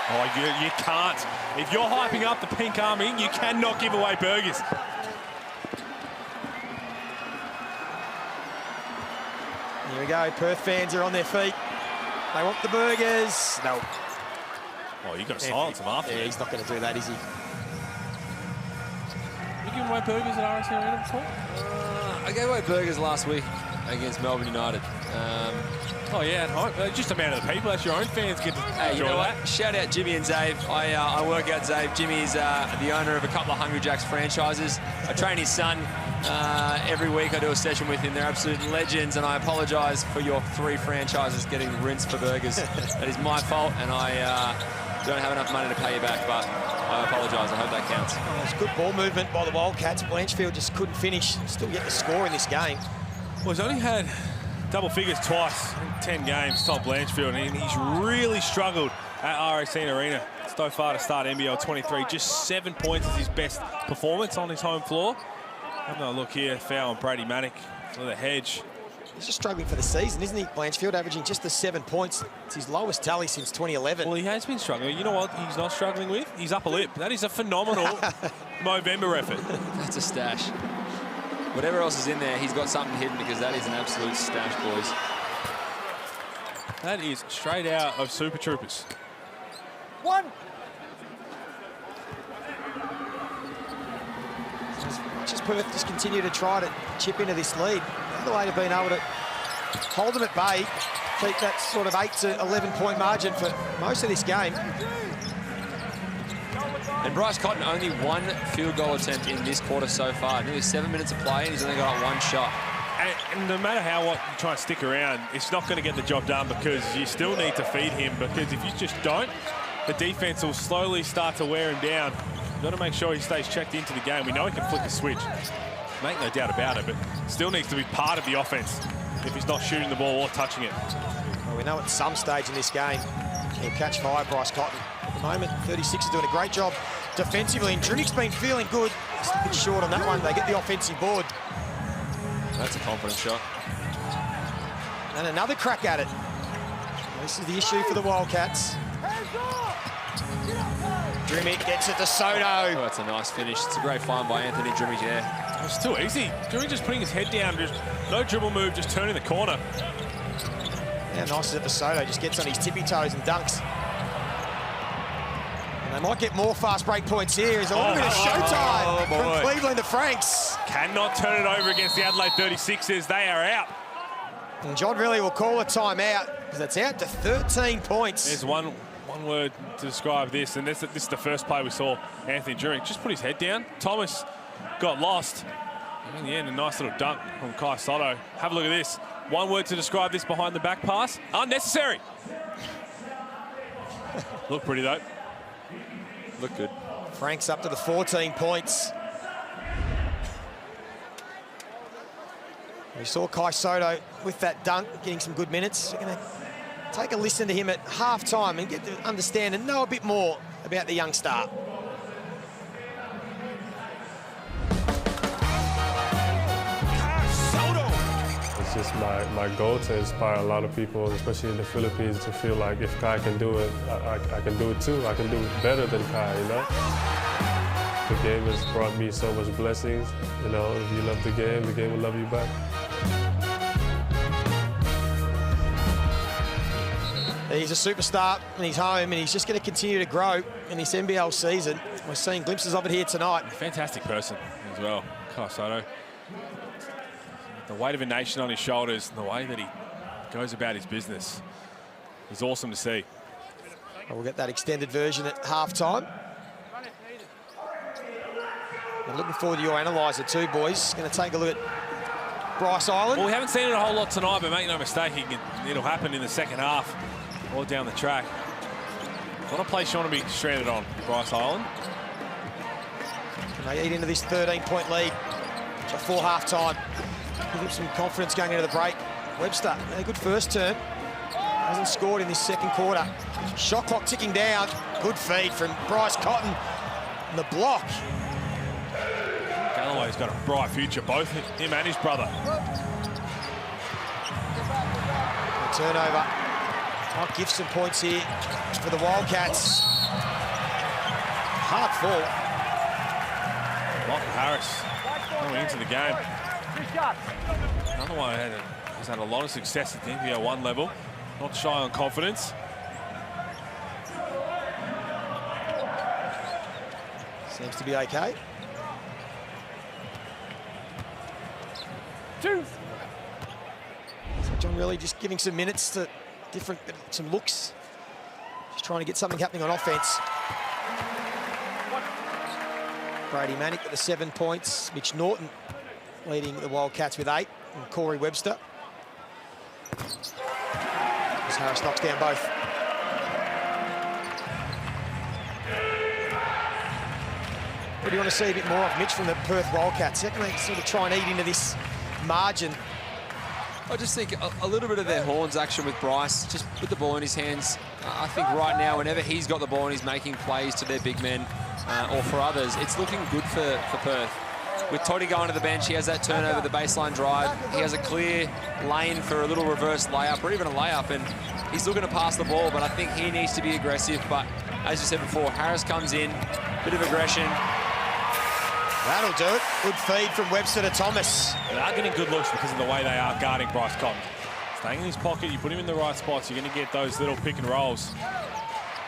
Oh, you can't. If you're hyping up the Pink Army, you cannot give away burgers. Here we go. Perth fans are on their feet. They want the burgers. No. Oh, you've got to silence him after. Yeah, he's not going to do that, is he? You giving away burgers at RSC Arena before? I gave away burgers last week against Melbourne United. Oh, yeah, at home. Just a man of the people. That's your own fans get to you know that. What? Shout out Jimmy and Zave. I work out Zave. Jimmy is the owner of a couple of Hungry Jacks franchises. I train his son every week. I do a session with him. They're absolute legends, and I apologise for your 3 franchises getting rinsed for burgers. That is my fault, and I don't have enough money to pay you back, but I apologise. I hope that counts. Oh, it's good ball movement by the Wildcats. Blanchfield just couldn't finish. Still get the score in this game. Well, he's only had double figures twice in 10 games, Tom Blanchfield, and he's really struggled at RSC Arena so far to start NBL23. Just 7 points is his best performance on his home floor. Have a look here, foul on Brady Manick for the hedge. He's just struggling for the season, isn't he? Blanchfield averaging just the 7 points. It's his lowest tally since 2011. Well, he has been struggling. You know what he's not struggling with? His upper lip. That is a phenomenal Movember effort. That's a stash. Whatever else is in there, he's got something hidden, because that is an absolute stash, boys. That is straight out of Super Troopers. 1. Just Perth just continue to try to chip into this lead. Adelaide have been able to hold them at bay, keep that sort of 8 to 11 point margin for most of this game. And Bryce Cotton, only 1 field goal attempt in this quarter so far. Nearly 7 minutes of play, and he's only got 1 shot. And no matter how you try and stick around, it's not going to get the job done, because you still need to feed him, because if you just don't, the defense will slowly start to wear him down. You've got to make sure he stays checked into the game. We know he can flick a switch, make no doubt about it, but still needs to be part of the offense if he's not shooting the ball or touching it. Well, we know at some stage in this game, he'll catch fire, Bryce Cotton. At the moment, 36 is doing a great job defensively, and Drimmick's been feeling good. Just a bit short on that one. They get the offensive board. That's a confident shot. And another crack at it. This is the issue for the Wildcats. Drimmick gets it to Soto. Oh, that's a nice finish. It's a great find by Anthony Drimmick, yeah. It's too easy. Drimmick just putting his head down, just no dribble move, just turning the corner. How nice is it for Soto? Just gets on his tippy toes and dunks. And they might get more fast break points here. There's a little bit of showtime from Cleveland to Franks. Cannot turn it over against the Adelaide 36ers. They are out. And John really will call a timeout, because it's out to 13 points. There's one word to describe this, and this is the first play we saw Anthony Drimmick just put his head down. Thomas got lost. And in the end, a nice little dunk from Kai Soto. Have a look at this. One word to describe this behind the back pass. Unnecessary. Look pretty, though. Look good. Franks up to the 14 points. We saw Kai Soto with that dunk, getting some good minutes. We're going to take a listen to him at half-time and get to understand and know a bit more about the young star. It's just my goal to inspire a lot of people, especially in the Philippines, to feel like if Kai can do it, I can do it too. I can do it better than Kai, you know? The game has brought me so much blessings. You know, if you love the game will love you back. He's a superstar and he's home, and he's just going to continue to grow in this NBL season. We're seeing glimpses of it here tonight. Fantastic person as well, Kai Soto. The weight of a nation on his shoulders and the way that he goes about his business is awesome to see. We'll get that extended version at half-time. I'm looking forward to your analyser too, boys. Going to take a look at Bryce Island. Well, we haven't seen it a whole lot tonight, but make no mistake, it'll happen in the second half or down the track. Not a place you want to be stranded on, Bryce Island. Can they eat into this 13-point lead before half-time? Give him some confidence going into the break. Webster, a good first turn. Hasn't scored in this second quarter. Shot clock ticking down. Good feed from Bryce Cotton. And the block. Galloway's got a bright future, both him and his brother. A turnover. Might give some points here for the Wildcats. Hard fall. Michael Harris coming into the game. Another one has had a lot of success at the NBL1 level. Not shy on confidence. Seems to be okay. Two. So John really just giving some minutes to some looks. Just trying to get something happening on offense. Brady Manick with the 7 points. Mitch Norton leading the Wildcats with 8. And Corey Webster. As Harris knocks down both. What do you want to see a bit more of, Mitch, from the Perth Wildcats? How can they sort of try and eat into this margin? I just think a little bit of their horns action with Bryce, just put the ball in his hands. I think right now, whenever he's got the ball and he's making plays to their big men or for others, it's looking good for Perth. With Toddy going to the bench, he has that turnover, the baseline drive. He has a clear lane for a little reverse layup or even a layup, and he's looking to pass the ball, but I think he needs to be aggressive. But as you said before, Harris comes in, bit of aggression. That'll do it. Good feed from Webster to Thomas. They are getting good looks because of the way they are guarding Bryce Cotton. Staying in his pocket, you put him in the right spots, you're going to get those little pick and rolls.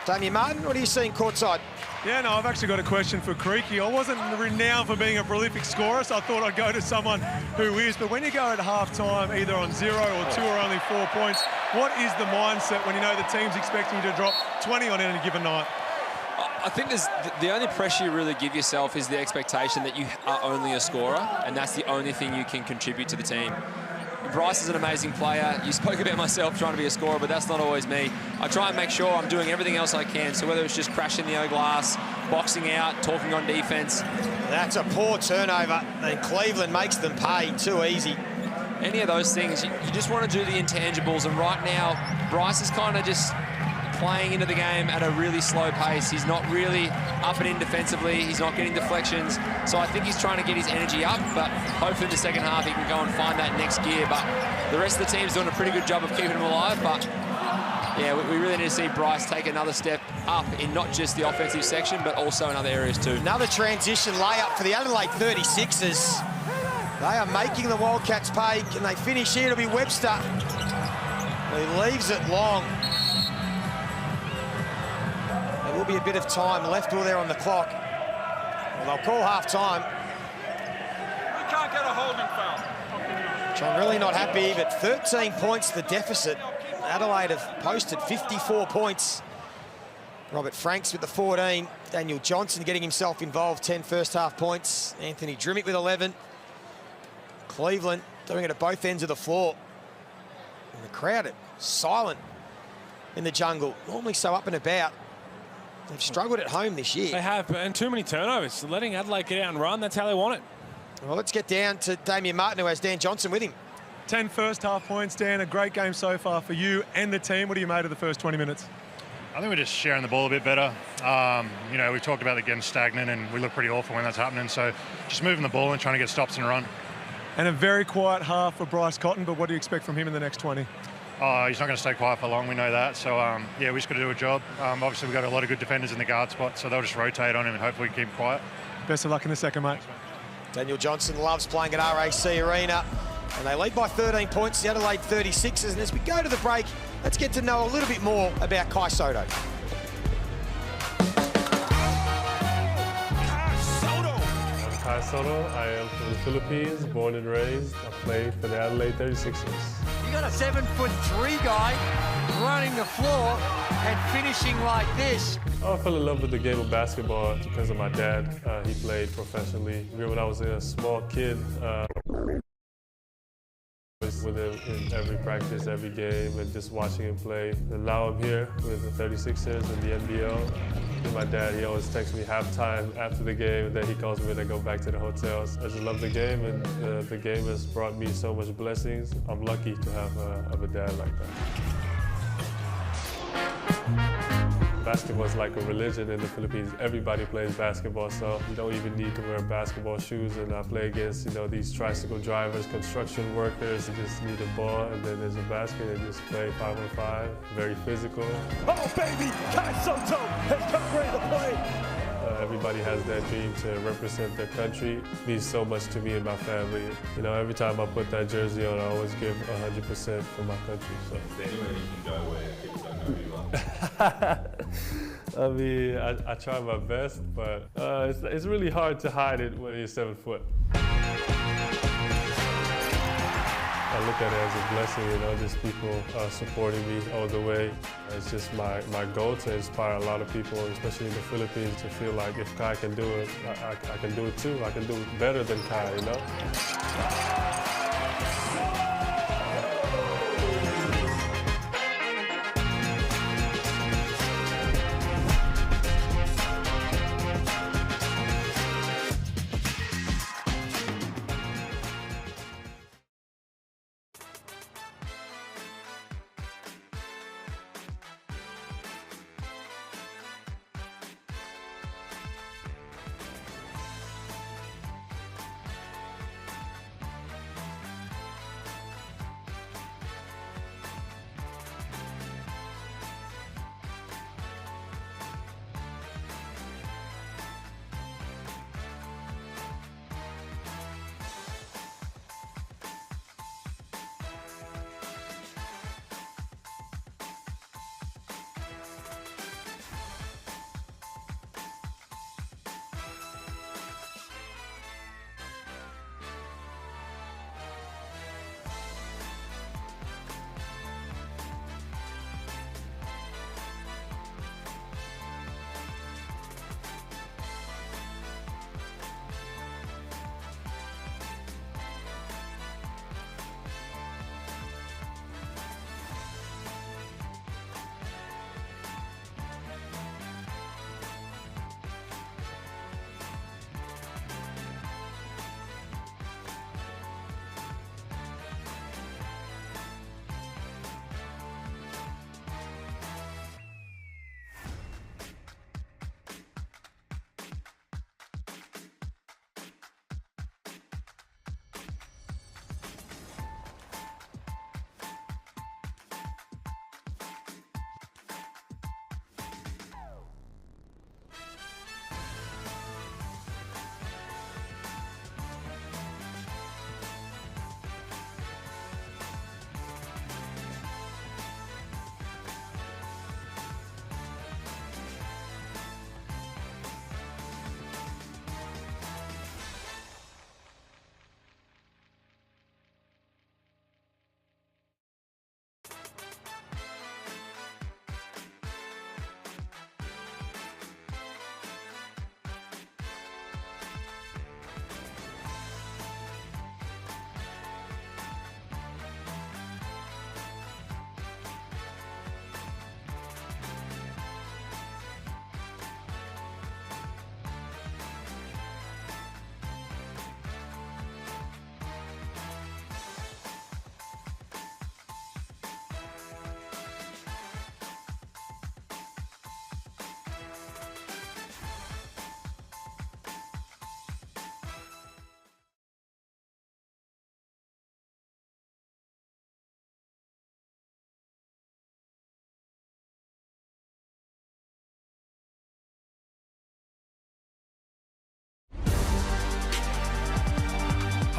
Damian Martin, what are you seeing courtside? Yeah, no, I've actually got a question for Creaky. I wasn't renowned for being a prolific scorer, so I thought I'd go to someone who is. But when you go at half-time, either on 0 or 2 or only 4 points, what is the mindset when you know the team's expecting you to drop 20 on any given night? I think the only pressure you really give yourself is the expectation that you are only a scorer, and that's the only thing you can contribute to the team. Bryce is an amazing player. You spoke about myself trying to be a scorer, but that's not always me. I try and make sure I'm doing everything else I can. So whether it's just crashing the O-glass, boxing out, talking on defense. That's a poor turnover, and Cleveland makes them pay. Too easy. Any of those things, you just want to do the intangibles, and right now, Bryce is kind of just playing into the game at a really slow pace. He's not really up and in defensively. He's not getting deflections. So I think he's trying to get his energy up, but hopefully in the second half he can go and find that next gear. But the rest of the team's doing a pretty good job of keeping him alive. But yeah, we really need to see Bryce take another step up in not just the offensive section, but also in other areas too. Another transition layup for the Adelaide 36ers. They are making the Wildcats pay. Can they finish here? It'll be Webster. He leaves it long. There will be a bit of time left while they're on the clock. Well, they'll call half-time. We can't get a holding foul. Which I'm really not happy, but 13 points the deficit. Adelaide have posted 54 points. Robert Franks with the 14. Daniel Johnson getting himself involved, 10 first-half points. Anthony Drimmick with 11. Cleveland doing it at both ends of the floor. And the crowd are silent in the jungle, normally so up and about. They've struggled at home this year. They have, and too many turnovers. Letting Adelaide get out and run, that's how they want it. Well, let's get down to Damian Martin, who has Dan Johnson with him. 10 first-half points, Dan. A great game so far for you and the team. What do you made of the first 20 minutes? I think we're just sharing the ball a bit better. You know, we talked about it getting stagnant, and we look pretty awful when that's happening. So just moving the ball and trying to get stops and run. And a very quiet half for Bryce Cotton, but what do you expect from him in the next 20? He's not going to stay quiet for long, we know that. So, yeah, we just got to do a job. Obviously, we've got a lot of good defenders in the guard spot, so they'll just rotate on him and hopefully keep him quiet. Best of luck in the second, mate. Daniel Johnson loves playing at RAC Arena, and they lead by 13 points, the Adelaide 36ers. And as we go to the break, let's get to know a little bit more about Kai Soto. Hi Soto. I am from the Philippines, born and raised. I play for the Adelaide 36ers. You got a 7'3" guy running the floor and finishing like this. I fell in love with the game of basketball because of my dad. He played professionally. When I was a small kid, I was with him in every practice, every game, and just watching him play. And now I'm here with the 36ers and the NBL. And my dad, he always texts me halftime after the game, and then he calls me when I go back to the hotels. I just love the game, and the game has brought me so much blessings. I'm lucky to have a dad like that. Basketball is like a religion in the Philippines. Everybody plays basketball, so you don't even need to wear basketball shoes. And I play against, these tricycle drivers, construction workers. You just need a ball, and then there's a basket, and just play 5-on-5. Very physical. Oh, baby! Kai Soto has come ready to play. Everybody has that dream to represent their country. It means so much to me and my family. Every time I put that jersey on, I always give 100% for my country. So. Is there anywhere you can go where people don't know who you are? I mean, I try my best, but it's really hard to hide it when you're 7 foot. I look at it as a blessing, just people supporting me all the way. It's just my goal to inspire a lot of people, especially in the Philippines, to feel like if Kai can do it, I can do it too. I can do it better than Kai,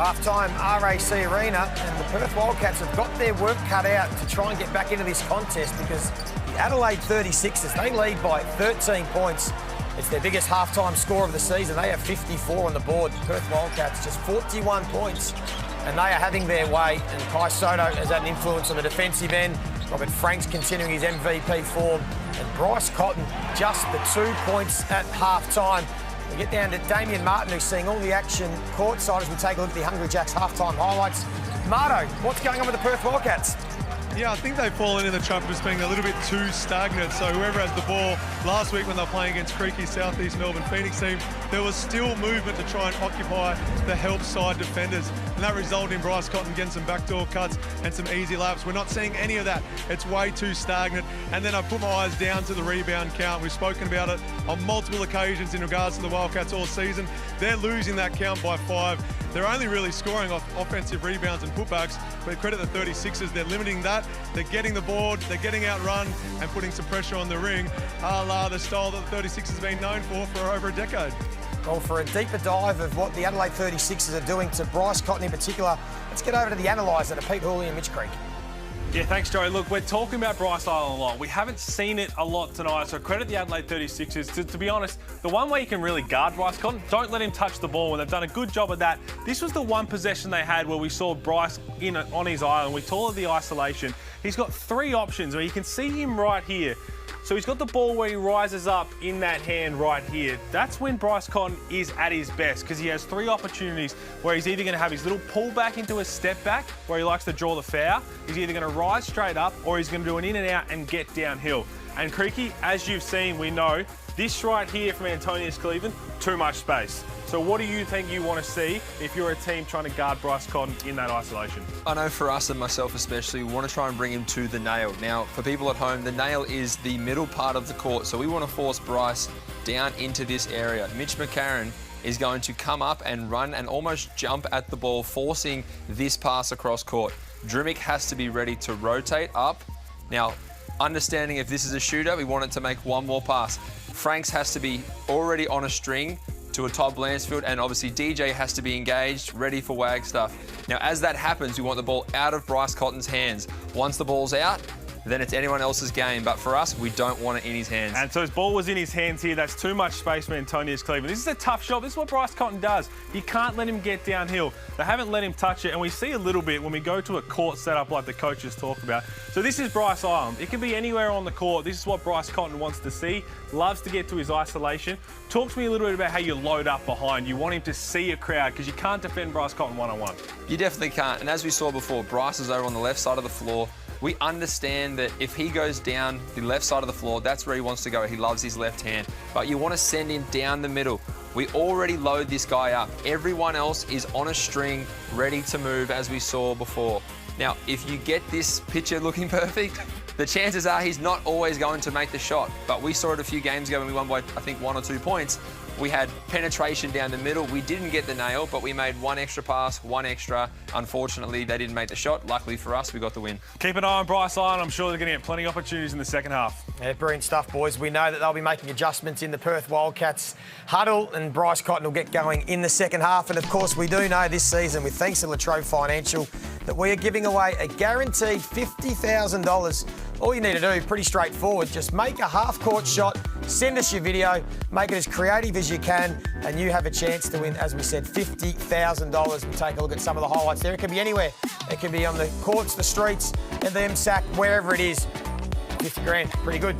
Half-time RAC Arena, and the Perth Wildcats have got their work cut out to try and get back into this contest because the Adelaide 36ers, they lead by 13 points It's their biggest halftime score of the season. They have 54 on the board. Perth Wildcats just 41 points. And they are having their way. And Kai Soto has had an influence on the defensive end. Robert Frank's continuing his MVP form. And Bryce Cotton just the 2 points at half-time. We get down to Damien Martin, who's seeing all the action courtside as we take a look at the Hungry Jacks half-time highlights. Marto, what's going on with the Perth Wildcats? Yeah, I think they've fallen in the trap of just being a little bit too stagnant. So whoever has the ball, last week when they were playing against Creaky Southeast Melbourne Phoenix team, there was still movement to try and occupy the help side defenders. And that resulted in Bryce Cotton getting some backdoor cuts and some easy laps. We're not seeing any of that. It's way too stagnant. And then I put my eyes down to the rebound count. We've spoken about it on multiple occasions in regards to the Wildcats all season. They're losing that count by 5. They're only really scoring off offensive rebounds and putbacks, but credit the 36ers, they're limiting that. They're getting the board, they're getting outrun and putting some pressure on the ring, a la the style that the 36ers have been known for over a decade. Well, for a deeper dive of what the Adelaide 36ers are doing to Bryce Cotton in particular, let's get over to the analyser, to Pete Hooley and Mitch Creek. Yeah, thanks, Joey. Look, we're talking about Bryce Island a lot. We haven't seen it a lot tonight, so credit the Adelaide 36ers. To be honest, the one way you can really guard Bryce Cotton, don't let him touch the ball, and they've done a good job of that. This was the one possession they had where we saw Bryce on his island. We call it the isolation. He's got 3 options, where you can see him right here. So he's got the ball where he rises up in that hand right here. That's when Bryce Cotton is at his best, because he has 3 opportunities where he's either going to have his little pull back into a step back where he likes to draw the foul. He's either going to rise straight up or he's going to do an in and out and get downhill. And Creaky, as you've seen, we know this right here from Antonius Cleveland, too much space. So what do you think you want to see if you're a team trying to guard Bryce Cotton in that isolation? I know for us and myself especially, we want to try and bring him to the nail. Now, for people at home, the nail is the middle part of the court, so we want to force Bryce down into this area. Mitch McCarron is going to come up and run and almost jump at the ball, forcing this pass across court. Drimmick has to be ready to rotate up. Now, understanding if this is a shooter, we want it to make one more pass. Franks has to be already on a string to a Todd Blansfield, and obviously DJ has to be engaged, ready for Wagstaff. Now, as that happens, we want the ball out of Bryce Cotton's hands. Once the ball's out, then it's anyone else's game. But for us, we don't want it in his hands. And so his ball was in his hands here. That's too much space for Antonius Cleveland. This is a tough shot. This is what Bryce Cotton does. You can't let him get downhill. They haven't let him touch it, and we see a little bit when we go to a court setup like the coaches talk about. So this is Bryce Island. It can be anywhere on the court. This is what Bryce Cotton wants to see. Loves to get to his isolation. Talk to me a little bit about how you load up behind. You want him to see a crowd, because you can't defend Bryce Cotton one-on-one. You definitely can't. And as we saw before, Bryce is over on the left side of the floor. We understand that if he goes down the left side of the floor, that's where he wants to go. He loves his left hand. But you want to send him down the middle. We already load this guy up. Everyone else is on a string, ready to move, as we saw before. Now, if you get this picture looking perfect, the chances are he's not always going to make the shot. But we saw it a few games ago when we won by, I think, 1 or 2 points. We had penetration down the middle. We didn't get the nail, but we made one extra pass, one extra. Unfortunately, they didn't make the shot. Luckily for us, we got the win. Keep an eye on Bryce Island. I'm sure they're going to get plenty of opportunities in the second half. Yeah, brilliant stuff, boys. We know that they'll be making adjustments in the Perth Wildcats huddle, and Bryce Cotton will get going in the second half. And of course, we do know this season, with thanks to Latrobe Financial, that we are giving away a guaranteed $50,000. All you need to do, pretty straightforward, just make a half-court shot, send us your video, make it as creative as you can, and you have a chance to win, as we said, $50,000. We'll take a look at some of the highlights there. It can be anywhere. It can be on the courts, the streets, at the MSAC, wherever it is. 50 grand, pretty good.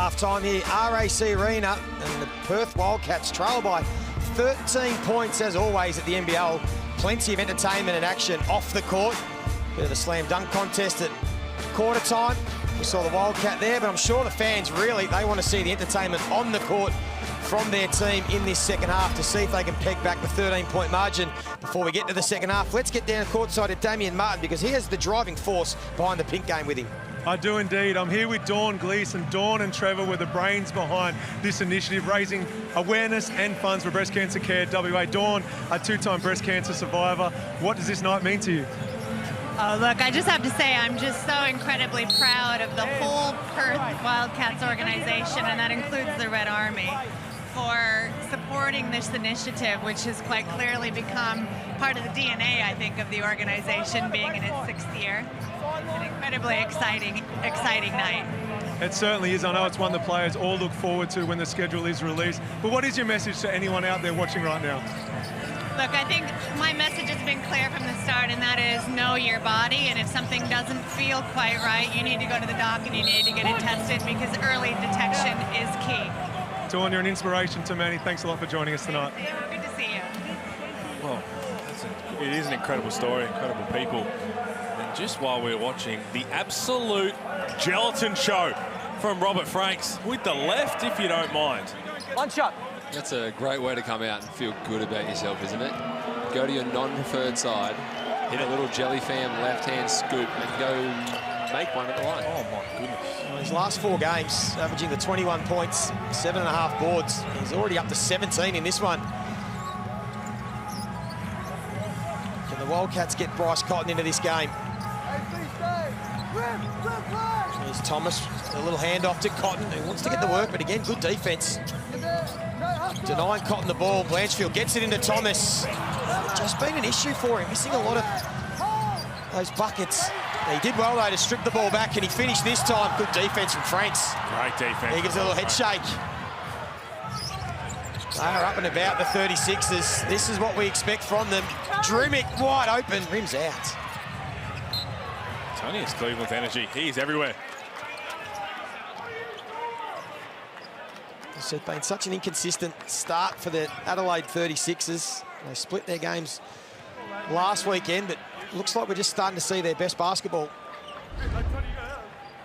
half-time here. RAC Arena, and the Perth Wildcats trail by 13 points, as always, at the NBL. Plenty of entertainment and action off the court. Bit of a slam dunk contest at quarter time. We saw the Wildcat there, but I'm sure the fans really, they want to see the entertainment on the court from their team in this second half to see if they can peg back the 13-point margin before we get to the second half. Let's get down courtside to Damian Martin, because he has the driving force behind the pink game with him. I do indeed. I'm here with Dawn Gleeson. Dawn and Trevor were the brains behind this initiative, raising awareness and funds for Breast Cancer Care WA. Dawn, a two-time breast cancer survivor. What does this night mean to you? Oh, look, I just have to say I'm just so incredibly proud of the whole Perth Wildcats organization, and that includes the Red Army, for supporting this initiative, which has quite clearly become part of the DNA, I think, of the organization, being in its 6th year. An incredibly exciting night. It certainly is. I know it's one the players all look forward to when the schedule is released. But what is your message to anyone out there watching right now? Look, I think my message has been clear from the start, and that is know your body, and if something doesn't feel quite right, you need to go to the doc and you need to get it tested, because early detection is key. Dawn, you're an inspiration to many. Thanks a lot for joining us tonight. Good to see you. Well, it is an incredible story, incredible people. And just while we're watching, the absolute gelatin show from Robert Franks with the left, if you don't mind. One shot. That's a great way to come out and feel good about yourself, isn't it? Go to your non-preferred side, hit a little jelly fam left-hand scoop, and go make one at the line. Oh, my goodness. Well, his last 4 games, averaging the 21 points, 7.5 boards. He's already up to 17 in this one. Can the Wildcats get Bryce Cotton into this game? Here's Thomas, a little handoff to Cotton, who wants to get the work, but again, good defense. Denying Cotton the ball. Blanchfield gets it into Thomas. Just been an issue for him, missing a lot of those buckets. He did well, though, to strip the ball back, and he finished this time. Good defense from Franks. Great defense. He gives a little head shake. They are up and about the 36ers. This is what we expect from them. Drumic wide open, rims out. Tony's Cleveland's energy. He's everywhere. It's been such an inconsistent start for the Adelaide 36ers. They split their games last weekend, but looks like we're just starting to see their best basketball.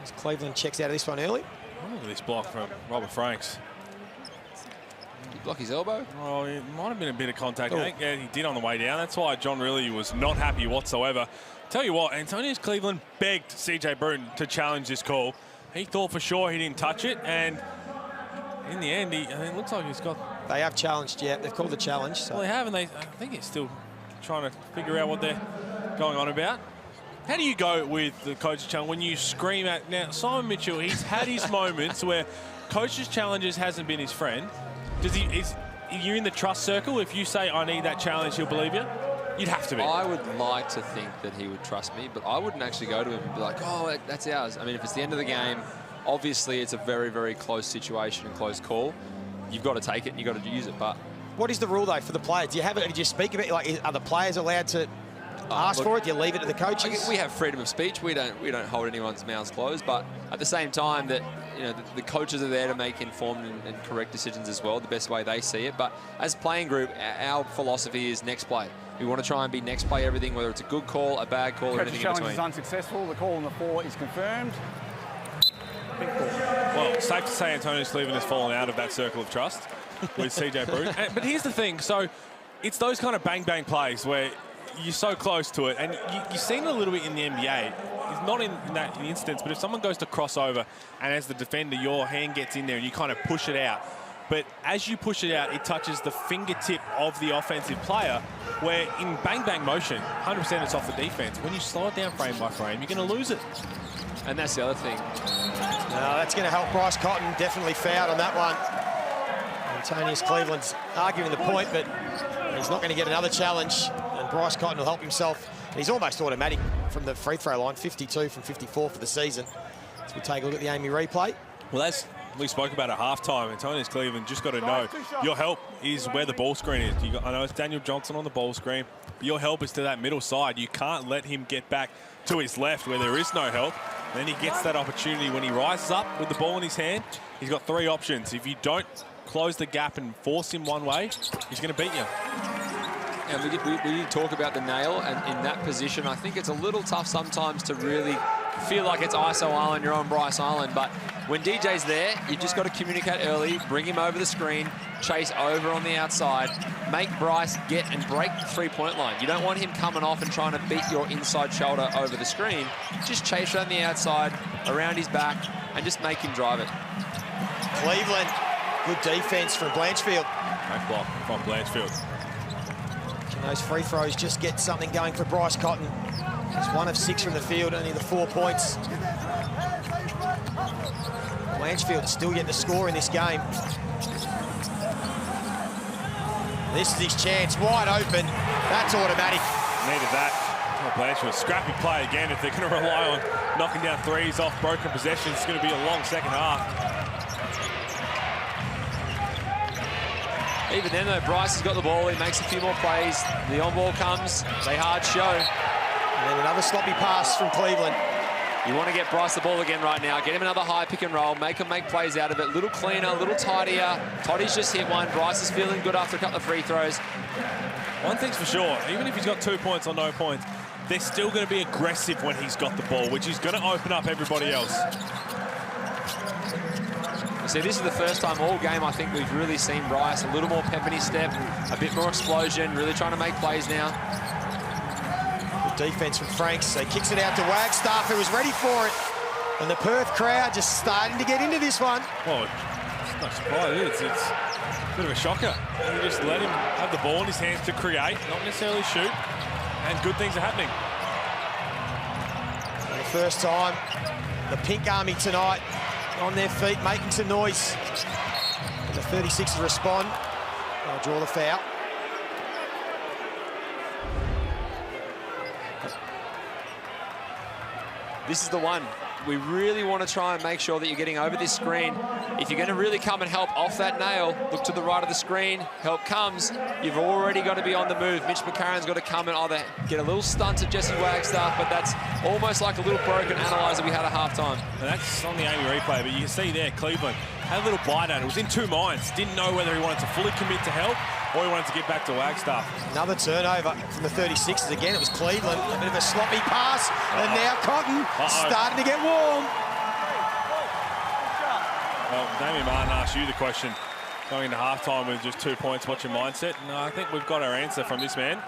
As Cleveland checks out of this one early. Look at this block from Robert Franks. Did he block his elbow? Oh, it might have been a bit of contact. Oh. I think he did on the way down. That's why John really was not happy whatsoever. Tell you what, Antonius Cleveland begged CJ Bruton to challenge this call. He thought for sure he didn't touch it, and in the end, it looks like he's got... They have challenged, yeah. They've called the challenge. So. Well, they have, and I think he's still trying to figure out what they're going on about. How do you go with the coach's challenge when you scream at... Now, Simon Mitchell, he's had his moments where coach's challenges hasn't been his friend. You're in the trust circle. If you say, I need that challenge, he'll believe you? You'd have to be. I would like to think that he would trust me, but I wouldn't actually go to him and be like, oh, that's ours. I mean, if it's the end of the game, obviously it's a very, very close situation and close call. You've got to take it and you've got to use it, but... What is the rule, though, for the players? Do you have it? Did you speak about it? Like, are the players allowed to ask for it? Do you leave it to the coaches? We have freedom of speech. We don't hold anyone's mouths closed, but at the same time that, you know, the coaches are there to make informed and correct decisions as well, the best way they see it. But as a playing group, our philosophy is next play. We want to try and be next play everything, whether it's a good call, a bad call, or anything in between. The challenge is unsuccessful. The call on the 4 is confirmed. Well, safe to say Antonius Cleveland has fallen out of that circle of trust with CJ Bruton. But here's the thing. So it's those kind of bang-bang plays where you're so close to it, and you've seen it a little bit in the NBA. It's not in that instance, but if someone goes to cross over, and as the defender, your hand gets in there and you kind of push it out. But as you push it out, it touches the fingertip of the offensive player, where in bang-bang motion, 100% it's off the defense. When you slow it down frame by frame, you're going to lose it. And that's the other thing. No, that's going to help Bryce Cotton. Definitely fouled on that one. Antonius Cleveland's arguing the point, but he's not going to get another challenge. And Bryce Cotton will help himself. He's almost automatic from the free throw line, 52 from 54 for the season. As we take a look at the Amy replay. Well, as we spoke about at halftime, Antonius Cleveland just got to know your help is where the ball screen is. I know it's Daniel Johnson on the ball screen, but your help is to that middle side. You can't let him get back to his left where there is no help. Then he gets that opportunity when he rises up with the ball in his hand. He's got 3 options. If you don't close the gap and force him one way, he's going to beat you. And we did talk about the nail, and in that position, I think it's a little tough sometimes to really feel like it's ISO Island, you're on Bryce Island. But when DJ's there, you've just got to communicate early, bring him over the screen, chase over on the outside, make Bryce get and break the 3-point line. You don't want him coming off and trying to beat your inside shoulder over the screen. Just chase around the outside, around his back, and just make him drive it. Cleveland, good defense from Blanchfield. Great block from Blanchfield. Can those free throws just get something going for Bryce Cotton? He's 1 of 6 from the field, only the 4 points. Blanchfield still yet to score in this game. This is his chance, wide open. That's automatic. Needed that. Blanchfield, scrappy play again. If they're going to rely on knocking down threes off broken possessions, it's going to be a long second half. Even then, though, Bryce has got the ball. He makes a few more plays. The on-ball comes. They hard show. And then another sloppy pass from Cleveland. You want to get Bryce the ball again right now. Get him another high pick and roll. Make him make plays out of it. Little cleaner, a little tidier. Toddy's just hit one. Bryce is feeling good after a couple of free throws. One thing's for sure, even if he's got 2 points or no points, they're still going to be aggressive when he's got the ball, which is going to open up everybody else. See, this is the first time all game I think we've really seen Bryce a little more pep in his step, a bit more explosion, really trying to make plays now. Good defense from Franks. So he kicks it out to Wagstaff, who was ready for it. And the Perth crowd just starting to get into this one. Well, it's no surprise. It's a bit of a shocker. You just let him have the ball in his hands to create, not necessarily shoot, and good things are happening. For the first time, the Pink Army tonight on their feet, making some noise. And the 36ers respond. They'll draw the foul. This is the one. We really want to try and make sure that you're getting over this screen. If you're going to really come and help off that nail, look to the right of the screen. Help comes. You've already got to be on the move. Mitch McCarron's got to come and either get a little stunt to Jesse Wagstaff, but that's almost like a little broken analyzer we had at halftime. And that's on the Amy replay, but you can see there, Cleveland had a little bite at it. It was in 2 minds. Didn't know whether he wanted to fully commit to help or he wanted to get back to Wagstaff. Another turnover from the 36ers again. It was Cleveland. A bit of a sloppy pass. And now Cotton starting to get warm. Well, Damian Martin asked you the question going into halftime with just 2 points. What's your mindset? And I think we've got our answer from this man.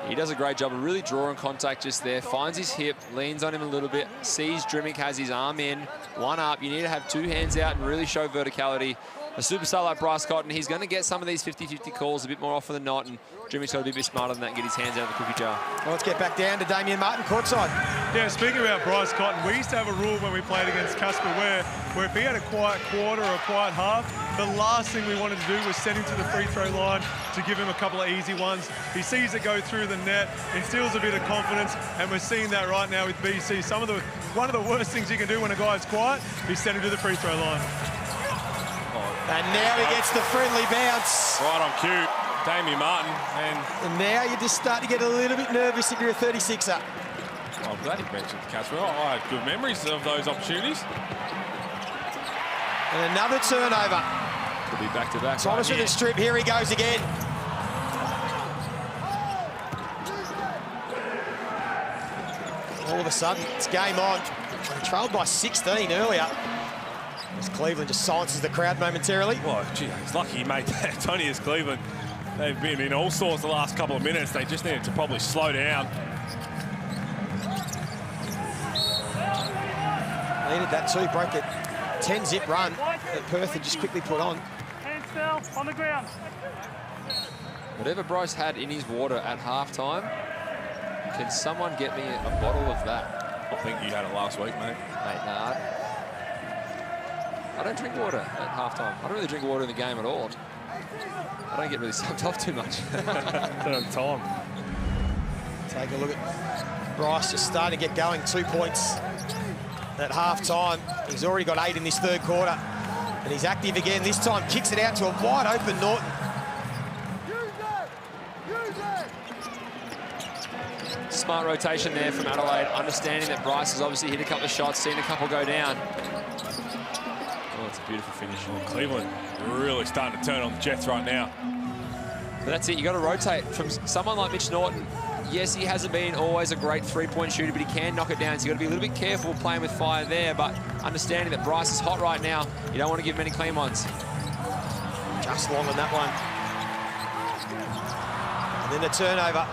He does a great job of really drawing contact just there, finds his hip, leans on him a little bit, sees Drimmick has his arm in, one up. You need to have 2 hands out and really show verticality. A superstar like Bryce Cotton, he's going to get some of these 50-50 calls a bit more often than not, and Drimmick's got to be a bit smarter than that and get his hands out of the cookie jar. Well, let's get back down to Damian Martin, courtside. Yeah, speaking about Bryce Cotton, we used to have a rule when we played against Casper where if he had a quiet quarter or a quiet half, the last thing we wanted to do was send him to the free throw line to give him a couple of easy ones. He sees it go through the net, instills a bit of confidence, and we're seeing that right now with BC. One of the worst things you can do when a guy's quiet is send him to the free throw line. And now he gets the friendly bounce. Right on cue, Damian Martin. And now you just start to get a little bit nervous if you're a 36er. I'm glad he mentioned Casper. I had good memories of those opportunities. And another turnover. Could be back-to-back. Thomas with the strip. Here he goes again. All of a sudden, it's game on. They trailed by 16 earlier. As Cleveland just silences the crowd momentarily. Well, gee, he's lucky he made that. Tony is Cleveland. They've been in all sorts the last couple of minutes. They just needed to probably slow down. Needed that too. Broke a 10-zip run that Perth had just quickly put on. Hands fell on the ground. Whatever Bryce had in his water at halftime, can someone get me a bottle of that? I think you had it last week, mate. Mate, nah. I don't drink water at halftime. I don't really drink water in the game at all. I don't get really sucked off too much. Don't have time. Take a look at Bryce just starting to get going. 2 points at half-time. He's already got 8 in this third quarter. And he's active again. This time kicks it out to a wide-open Norton. smart rotation there from Adelaide, understanding that Bryce has obviously hit a couple of shots, seen a couple go down. Oh, it's a beautiful finish. Cleveland really starting to turn on the Jets right now. But that's it. You got to rotate from someone like Mitch Norton. Yes, he hasn't been always a great three-point shooter, but he can knock it down. So you got to be a little bit careful playing with fire there. But understanding that Bryce is hot right now, you don't want to give many clean ones. Just long on that one. And then the turnover.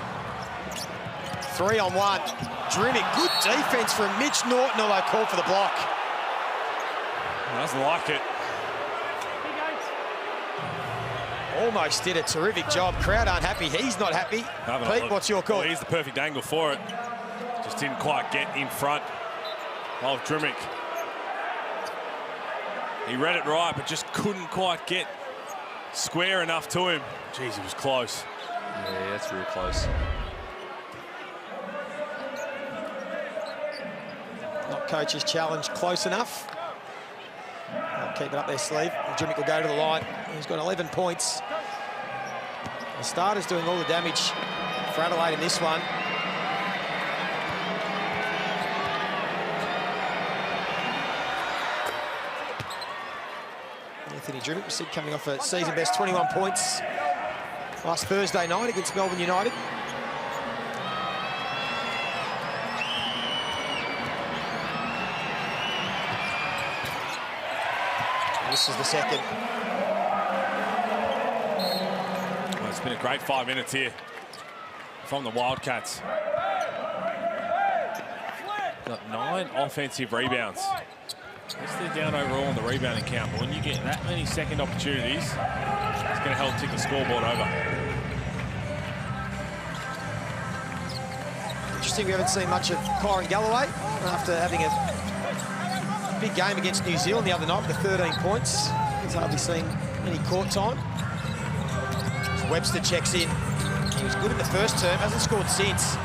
3-on-1. Drimmick, good defense from Mitch Norton, although called for the block. Doesn't like it. Almost did a terrific job. Crowd aren't happy. He's not happy. Pete, what's your call? Well, here's the perfect angle for it. Just didn't quite get in front of Drimmick. He read it right, but just couldn't quite get square enough to him. Jeez, he was close. Yeah, that's real close. Not coach's challenge close enough. They'll keep it up their sleeve. Drimmick will go to the line. He's got 11 points. The starter's doing all the damage for Adelaide in this one. Anthony Drimmick was coming off a season-best 21 points last Thursday night against Melbourne United. This is the second. Well, it's been a great 5 minutes here from the Wildcats. Got 9 offensive rebounds. Yes, they're down overall on the rebounding count, but when you get that many second opportunities, it's going to help tick the scoreboard over. Interesting, we haven't seen much of Kyron Galloway after having a big game against New Zealand the other night with the 13 points. He's hardly seen any court time. Webster checks in. He was good in the first term, hasn't scored since.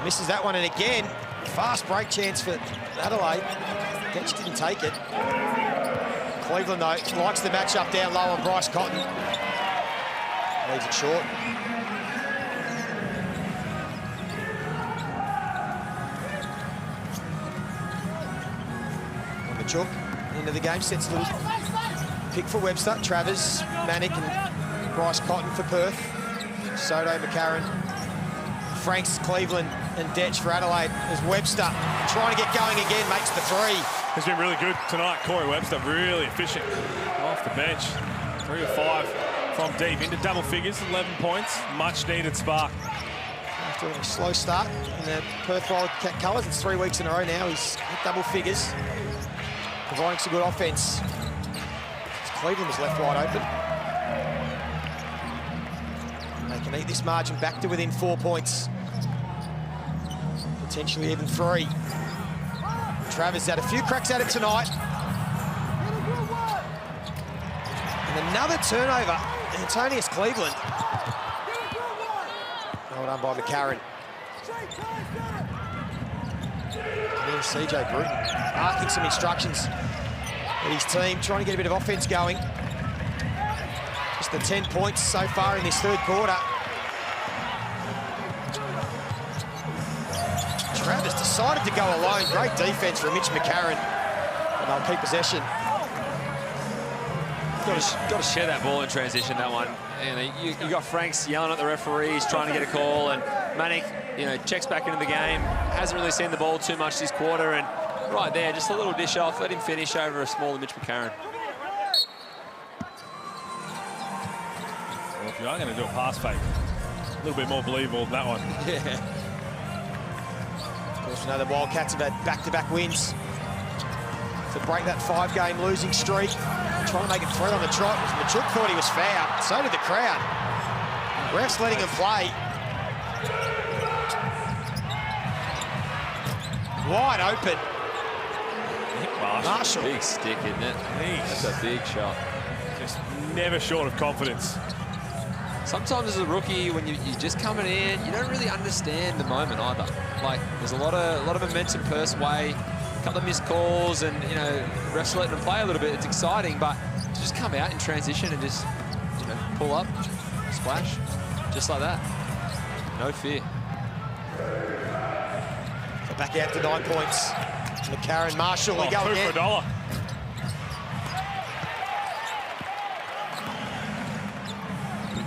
Misses that one, and again, fast break chance for Adelaide. Just didn't take it. Cleveland, though, likes the matchup down low on Bryce Cotton. Leaves it short. Chook into the game, sets a little pick for Webster. Travers, Manick and Bryce Cotton for Perth. Soto, McCarron, Franks, Cleveland and Detch for Adelaide as Webster trying to get going again, makes the three. He's been really good tonight, Corey Webster, really efficient off the bench. 3 of 5 from deep into double figures, 11 points, much needed spark. After a slow start in the Perth Wildcat colours, it's 3 weeks in a row now, he's hit double figures. Providing some good offense. Cleveland was left wide open. They can eat this margin back to within 4 points. Potentially even 3. Travers had a few cracks at it tonight. And another turnover. Antonius Cleveland. Well done by McCarron. And then CJ Bruton asking some instructions at his team, trying to get a bit of offense going. Just the 10 points so far in this third quarter. Travers decided to go alone. Great defense from Mitch McCarron. And they'll keep possession. Got to share that ball in transition, that one. You got Franks yelling at the referees, trying to get a call, and Manick, checks back into the game. Hasn't really seen the ball too much this quarter, and right there, just a little dish off. Let him finish over a smaller Mitch McCarron. Well, if you are going to do a pass fake, a little bit more believable than that one. Yeah. Of course, we know the Wildcats have had back-to-back wins to break that 5-game losing streak. Trying to make it 3 on the trot. Machook thought he was fouled. So did the crowd. Refs letting him play. Wide open. Marshall. Big stick, isn't it? That's a big shot. Just never short of confidence. Sometimes as a rookie, when you're just coming in, you don't really understand the moment either. Like, there's a lot of momentum Perth's way, a couple of missed calls, and refs letting them play a little bit. It's exciting, but to just come out in transition and just pull up, splash, just like that. No fear. So back out to 9 points. McCarron, Marshall, we go $2 again. for $1.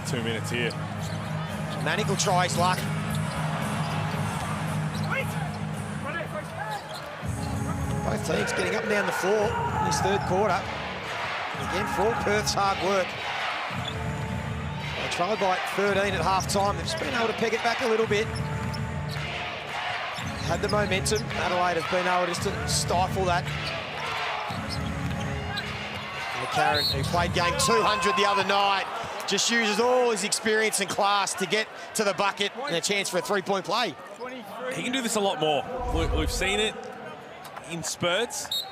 2 minutes here. Manick will try his luck. Both teams getting up and down the floor in this third quarter. And again, for all Perth's hard work. They tried by 13 at half-time. They've just been able to peg it back a little bit. Had the momentum. Adelaide have been able just to stifle that. McCarron, who played game 200 the other night, just uses all his experience and class to get to the bucket and a chance for a three-point play. He can do this a lot more. We've seen it in spurts,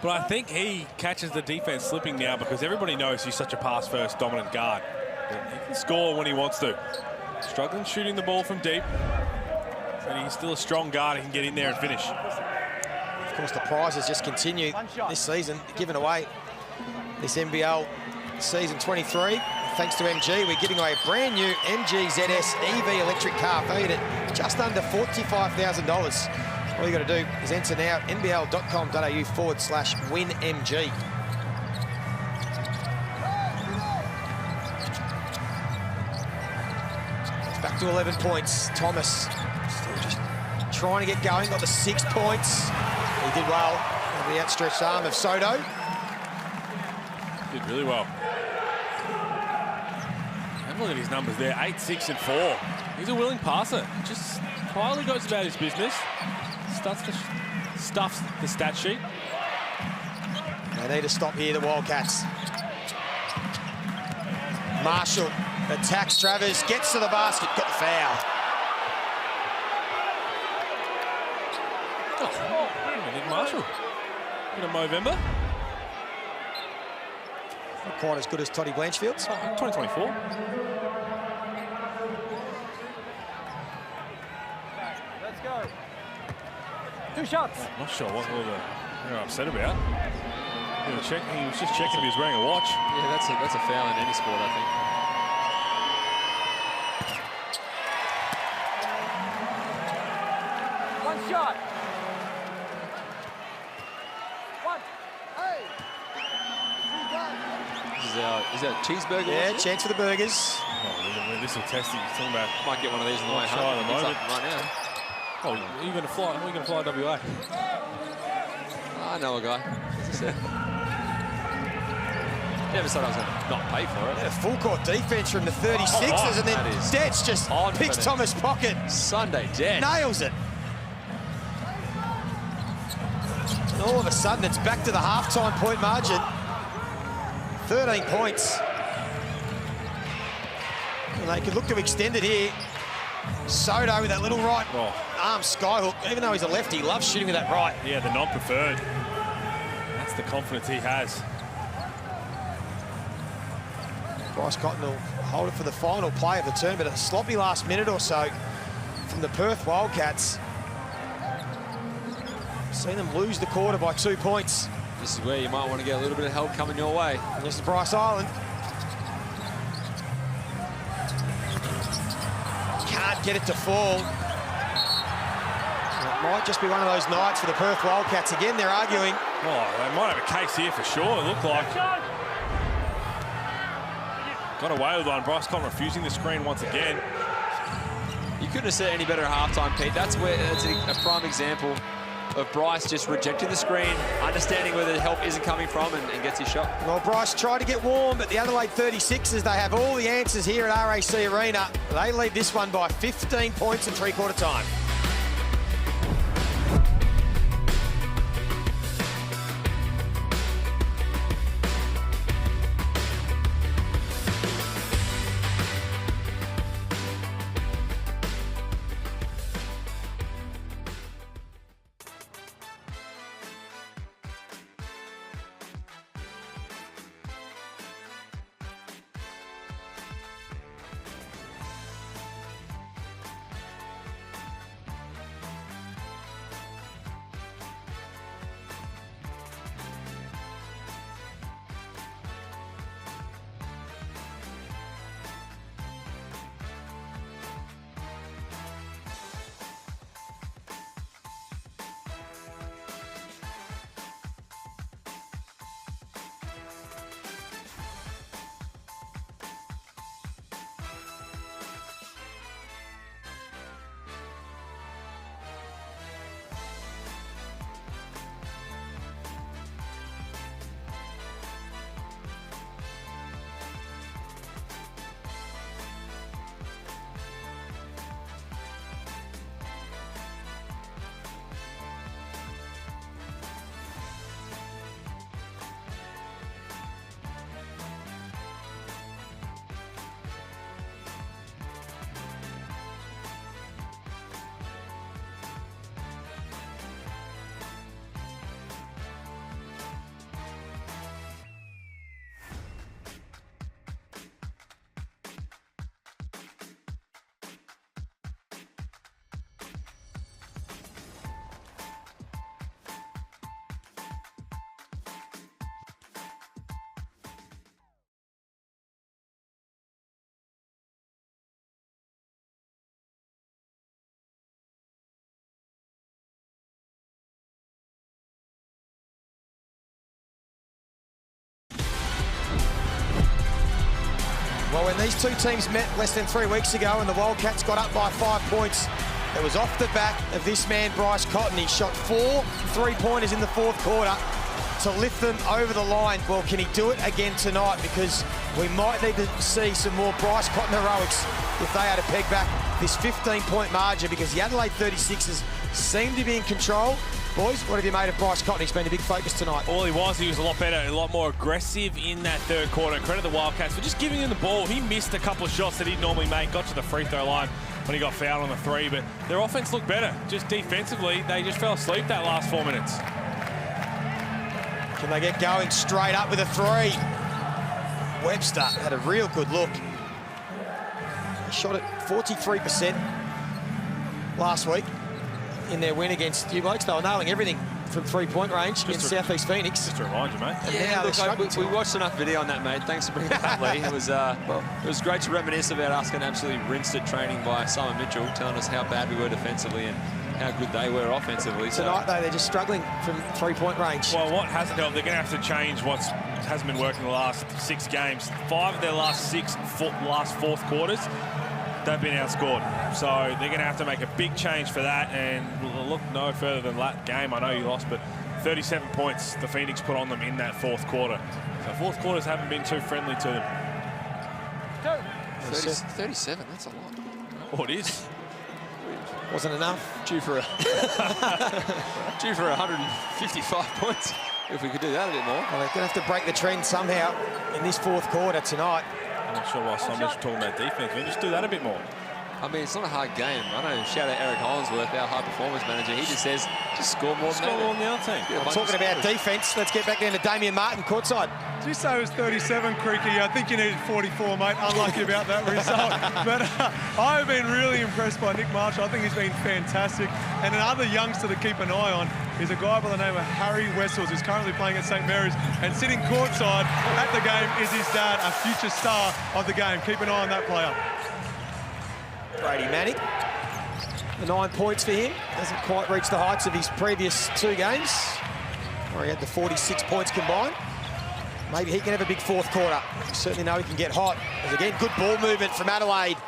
but I think he catches the defense slipping now because everybody knows he's such a pass-first dominant guard. But he can score when he wants to. Struggling shooting the ball from deep, and he's still a strong guard. He can get in there and finish. Of course, the prizes just continue this season, given away this NBL season 23. Thanks to MG, we're giving away a brand new MG ZS EV electric car valued at just under $45,000. All you got to do is enter now at nbl.com.au/winmg. It's back to 11 points. Thomas still just trying to get going. Got the 6 points. He did well over the outstretched arm of Soto. Did really well. Have a look at his numbers there, 8, 6, and 4. He's a willing passer. Just quietly goes about his business. Stuffs the stat sheet. They need to stop here, the Wildcats. Marshall attacks Travers, gets to the basket, got the foul. Oh, Nick Marshall. Bit of Movember. Not quite as good as Toddy Blanchfield's. 2024. Let's go. 2 shots. Not sure what they're upset about. He was just checking if he was wearing a watch. Yeah, that's a foul in any sport, I think. One shot. One. Hey. Is that cheeseburger? Yeah, chance for the burgers. Oh, this will test it. He's talking about. Might get one of these on the way Shy home. at the moment. Right now. Oh, are you going to fly? Are you going to fly WA? I know a guy. As I said. Never said I was going to not pay for it. A full court defense from the 36ers, and then Detz just picks Thomas' pocket. Sunday Detz. Nails it. And all of a sudden, it's back to the halftime point margin. 13 points. And they could look to extend it here. Soto with that little right arm skyhook. Even though he's a lefty, he loves shooting with that right. Yeah, the non-preferred. That's the confidence he has. Bryce Cotton will hold it for the final play of the turn, but a sloppy last minute or so from the Perth Wildcats. Seen them lose the quarter by 2 points. This is where you might want to get a little bit of help coming your way. And this is Bryce Island. Can't get it to fall. It might just be one of those nights for the Perth Wildcats. Again, they're arguing. Oh, they might have a case here for sure, it looked like. Got away with one. Bryce Cotton refusing the screen once again. You couldn't have said any better at halftime, Pete. That's a prime example of Bryce just rejecting the screen, understanding where the help isn't coming from, and gets his shot. Well, Bryce tried to get warm, but the Adelaide 36ers, they have all the answers here at RAC Arena. They lead this one by 15 points in three-quarter time. Well, when these two teams met less than 3 weeks ago and the Wildcats got up by 5 points, it was off the back of this man, Bryce Cotton. He shot 4 3-pointers in the fourth quarter to lift them over the line. Well, can he do it again tonight? Because we might need to see some more Bryce Cotton heroics if they had to peg back this 15-point margin, because the Adelaide 36ers seem to be in control. Boys, what have you made of Bryce Cotton? He's been a big focus tonight. All he was a lot better, a lot more aggressive in that third quarter. Credit the Wildcats for just giving him the ball. He missed a couple of shots that he'd normally make, got to the free throw line when he got fouled on the 3, but their offense looked better. Just defensively, they just fell asleep that last 4 minutes. Can they get going straight up with a 3? Webster had a real good look. He shot at 43% last week in their win against you blokes. They were nailing everything from 3-point range against South East Phoenix. Just to remind you, mate. Yeah, look, we watched enough video on that, mate. Thanks for bringing it up, Lee. It was great to reminisce about us getting absolutely rinsed at training by Simon Mitchell, telling us how bad we were defensively and how good they were offensively. Tonight, though, they're just struggling from 3-point range. Well, what hasn't helped, they're going to have to change what hasn't been working the last 6 games. 5 of their last 6 fourth quarters, they've been outscored. So they're going to have to make a big change for that, and look no further than that game. I know you lost, but 37 points the Phoenix put on them in that fourth quarter. So fourth quarters haven't been too friendly to them. 37, that's a lot. Oh, it is. Wasn't enough. Due for 155 points. If we could do that a bit more. Well, they're going to have to break the trend somehow in this fourth quarter tonight. I'm not sure why someone's talking about defense. We just do that a bit more. I mean, it's not a hard game. I know, shout out Eric Hollinsworth, our high-performance manager. He just says, just score more than the other team. I'm talking about defense. Let's get back down to Damian Martin, courtside. Did you say it was 37, Creaky? I think you needed 44, mate. Unlucky about that result. But I've been really impressed by Nick Marshall. I think he's been fantastic. And another youngster to keep an eye on is a guy by the name of Harry Wessels, who's currently playing at St Mary's. And sitting courtside at the game is his dad, a future star of the game. Keep an eye on that player. Brady Manning, the 9 points for him. Hasn't quite reached the heights of his previous 2 games, where he had the 46 points combined. Maybe he can have a big fourth quarter. We certainly know he can get hot. As again, good ball movement from Adelaide.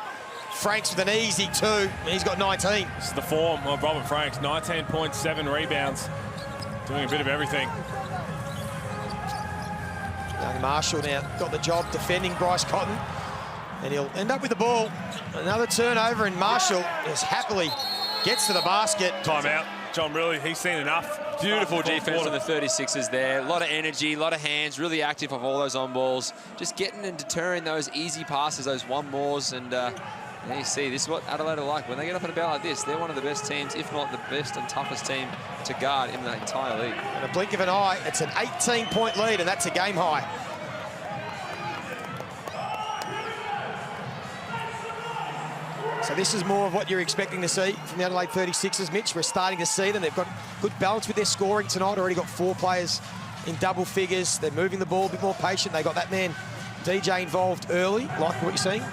Franks with an easy 2, and he's got 19. This is the form of Robert Franks, 19 points, 7 rebounds, doing a bit of everything. Young Marshall now got the job defending Bryce Cotton, and he'll end up with the ball. Another turnover, and Marshall just happily gets to the basket. Timeout. John Riley, he's seen enough. Beautiful defense on the 36ers there. A lot of energy, a lot of hands, really active off all those on balls. Just getting and deterring those easy passes, those one-mores, and there you see, this is what Adelaide are like. When they get up and about like this, they're one of the best teams, if not the best and toughest team to guard in the entire league. In a blink of an eye, it's an 18-point lead, and that's a game high. So this is more of what you're expecting to see from the Adelaide 36ers, Mitch. We're starting to see them. They've got good balance with their scoring tonight. Already got 4 players in double figures. They're moving the ball a bit more patient. They got that man DJ involved early. Like what you're seeing?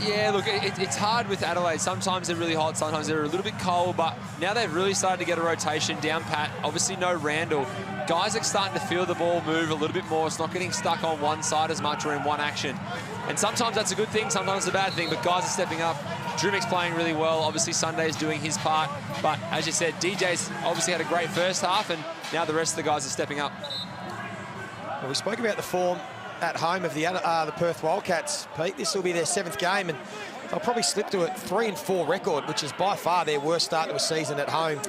Yeah, look, it's hard with Adelaide. Sometimes they're really hot, sometimes they're a little bit cold, but now they've really started to get a rotation down pat. Obviously no Randall. Guys are starting to feel the ball move a little bit more. It's not getting stuck on one side as much or in one action. And sometimes that's a good thing, sometimes it's a bad thing, but guys are stepping up. Drummick's playing really well. Obviously Sunday's doing his part, but as you said, DJ's obviously had a great first half, and now the rest of the guys are stepping up. Well, we spoke about the form at home of the Perth Wildcats, Pete. This will be their 7th game, and they'll probably slip to a 3-4 record, which is by far their worst start to a season at home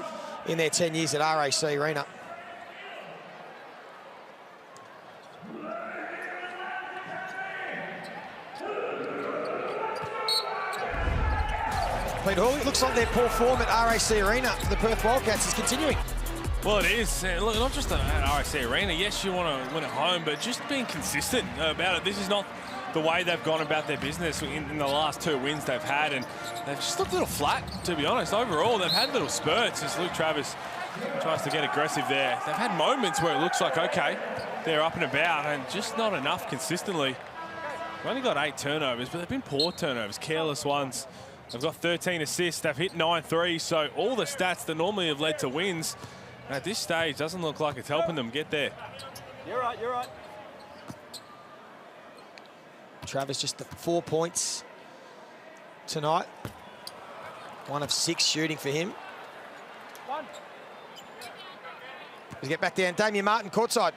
in their 10 years at RAC Arena. Pete Hall, it looks like their poor form at RAC Arena for the Perth Wildcats is continuing. Well, it is. Look, not just at RAC Arena. Yes, you want to win at home, but just being consistent about it. This is not the way they've gone about their business in the last 2 wins they've had, and they've just looked a little flat, to be honest. Overall, they've had little spurts as Luke Travis tries to get aggressive there. They've had moments where it looks like, okay, they're up and about, and just not enough consistently. They've only got 8 turnovers, but they've been poor turnovers, careless ones. They've got 13 assists. They've hit 9 threes, so all the stats that normally have led to wins, at this stage, doesn't look like it's helping them get there. You're right, you're right. Travis, just the 4 points tonight. 1 of 6 shooting for him. Let's get back down. Damien Martin, courtside.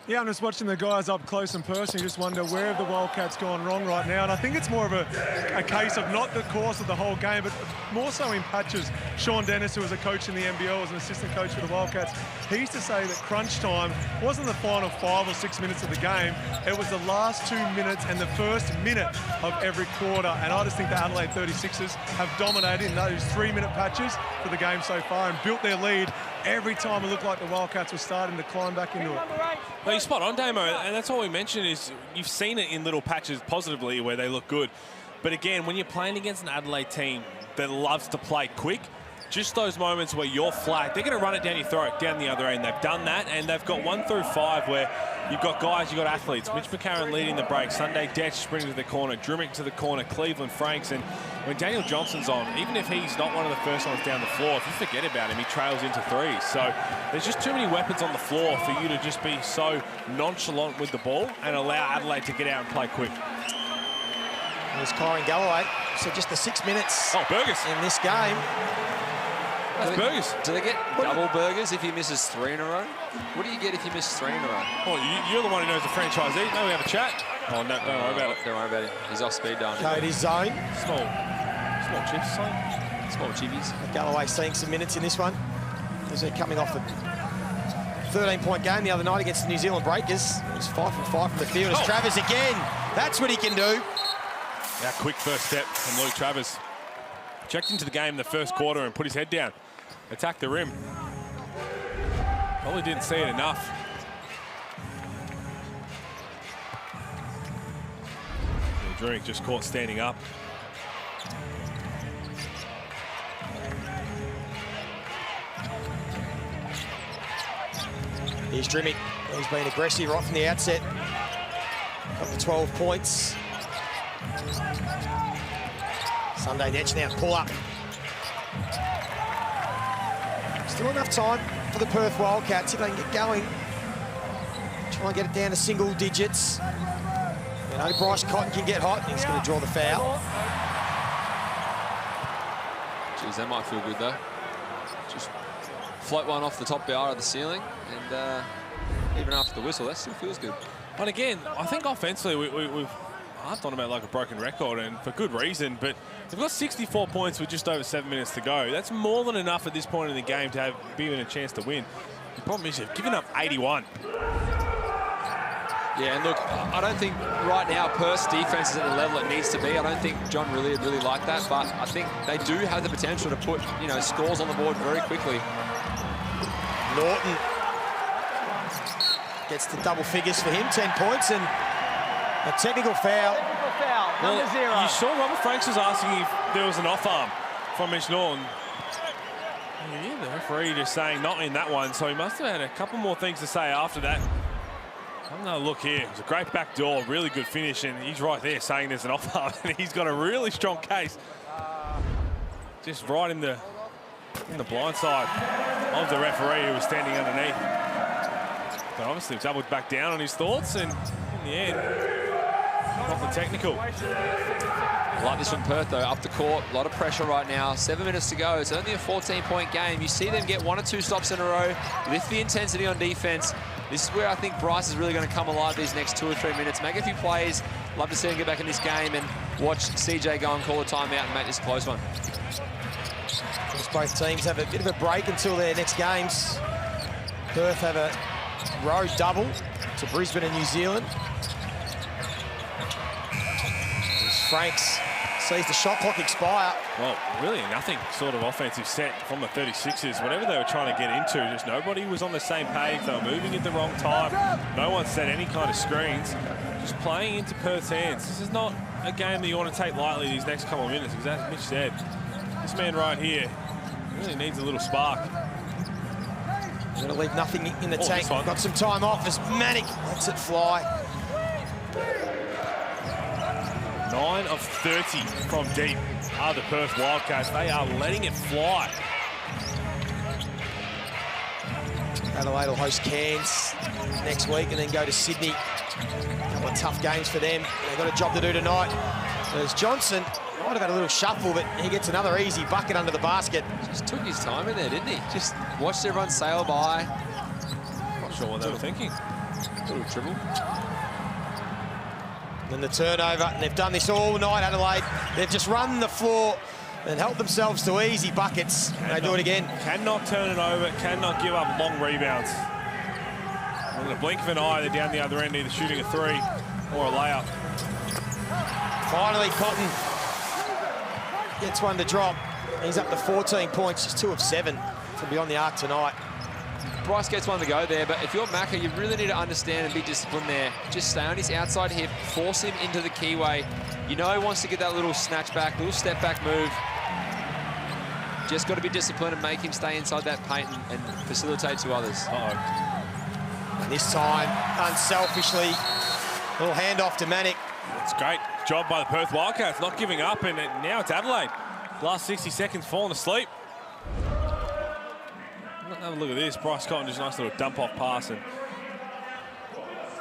Yeah, I'm just watching the guys up close and personal. You just wonder where have the Wildcats gone wrong right now. And I think it's more of a case of not the course of the whole game, but more so in patches. Sean Dennis, who was a coach in the NBL, was an assistant coach for the Wildcats. He used to say that crunch time wasn't the final 5 or 6 minutes of the game. It was the last 2 minutes and the first minute of every quarter. And I just think the Adelaide 36ers have dominated in those 3-minute patches for the game so far and built their lead every time it looked like the Wildcats were starting to climb back into it. Well, you're spot on, Damo, and that's all we mentioned is you've seen it in little patches positively where they look good. But again, when you're playing against an Adelaide team that loves to play quick, just those moments where you're flat, they're going to run it down your throat, down the other end. They've done that, and they've got 1 through 5 where you've got guys, you've got athletes. Mitch McCarron leading the break, Sunday Detch sprinting to the corner, Drimmick to the corner, Cleveland Franks, and when Daniel Johnson's on, even if he's not one of the first ones down the floor, if you forget about him, he trails into threes. So there's just too many weapons on the floor for you to just be so nonchalant with the ball and allow Adelaide to get out and play quick. There's Kyron Galloway. So just the 6 minutes Burgers in this game. That's Burgers. Do they get double burgers if he misses 3 in a row? What do you get if you miss 3 in a row? Oh, you're the one who knows the franchisee. No, we have a chat. Oh, no, don't worry about it. Don't worry about it. He's off speed dial. Cody's zone. Small chips, son. Small chippies. Galloway seeing some minutes in this one. As they're coming off a 13-point game the other night against the New Zealand Breakers. He's 5 from 5 from the field. It's Travers again. That's what he can do. That quick first step from Luke Travers. Checked into the game in the first quarter and put his head down. Attacked the rim. Probably didn't see it enough. Drink just caught standing up. Here's Drimmick. He's been aggressive right from the outset. Got the 12 points. Sunday Detch now pull up. Still enough time for the Perth Wildcats if they can get going. Try and get it down to single digits. You know, Bryce Cotton can get hot. He's going to draw the foul. Geez, that might feel good though. Just float one off the top bar of the ceiling, and even after the whistle, that still feels good. And again, I think offensively we've harped on about like a broken record, and for good reason, but they've got 64 points with just over 7 minutes to go. That's more than enough at this point in the game to have even a chance to win. The problem is you've given up 81. Yeah, and look, I don't think right now Perth's defense is at the level it needs to be. I don't think John really liked that, but I think they do have the potential to put, you know, scores on the board very quickly. Norton gets to double figures for him, 10 points, and a technical foul. Number 0. You saw Robert Franks was asking if there was an off-arm from Mitch Norton. Yeah, the referee just saying not in that one, so he must have had a couple more things to say after that. Have another look here. It was a great back door, really good finish, and he's right there saying there's an off-arm, and he's got a really strong case. Just right in the blind side of the referee who was standing underneath. But obviously doubled back down on his thoughts, and in the end, not the technical. I like this from Perth though, up the court, a lot of pressure right now. 7 minutes to go, it's only a 14-point game. You see them get 1 or 2 stops in a row, lift the intensity on defense. This is where I think Bryce is really going to come alive these next 2 or 3 minutes. Make a few plays. Love to see him get back in this game and watch CJ go and call a timeout and make this a close one. Both teams have a bit of a break until their next games. Perth have a road double to Brisbane and New Zealand. As Franks sees the shot clock expire. Well, really nothing sort of offensive set from the 36ers. Whatever they were trying to get into, just nobody was on the same page. They were moving at the wrong time. No one set any kind of screens. Just playing into Perth's hands. This is not a game that you want to take lightly these next couple of minutes, because as Mitch said, this man right here really needs a little spark. Going to leave nothing in the tank. Got some time off as Manic lets it fly. 9 of 30 from deep are the Perth Wildcats. They are letting it fly. Adelaide will host Cairns next week and then go to Sydney A couple of tough games for them. They've got a job to do tonight. There's Johnson. Might have had a little shuffle, but he gets another easy bucket under the basket. Just took his time in there, didn't he? Just watched everyone sail by. Not sure what they were thinking. Little dribble. Then the turnover, and they've done this all night, Adelaide. They've just run the floor and helped themselves to easy buckets. They do it again. Cannot turn it over, cannot give up long rebounds. In the blink of an eye, they're down the other end, either shooting a 3 or a layup. Finally, Cotton gets one to drop. He's up to 14 points, just 2 of 7 from beyond the arc tonight. Bryce gets one to go there, but if you're Macca, you really need to understand and be disciplined there. Just stay on his outside hip, force him into the keyway. You know he wants to get that little snatch back, little step back move. Just got to be disciplined and make him stay inside that paint and facilitate to others. And this time, unselfishly, little handoff to Manick. It's great job by the Perth Wildcats, not giving up, and now it's Adelaide. Last 60 seconds, falling asleep. Have a look at this. Bryce Cotton, just a nice little dump-off pass, and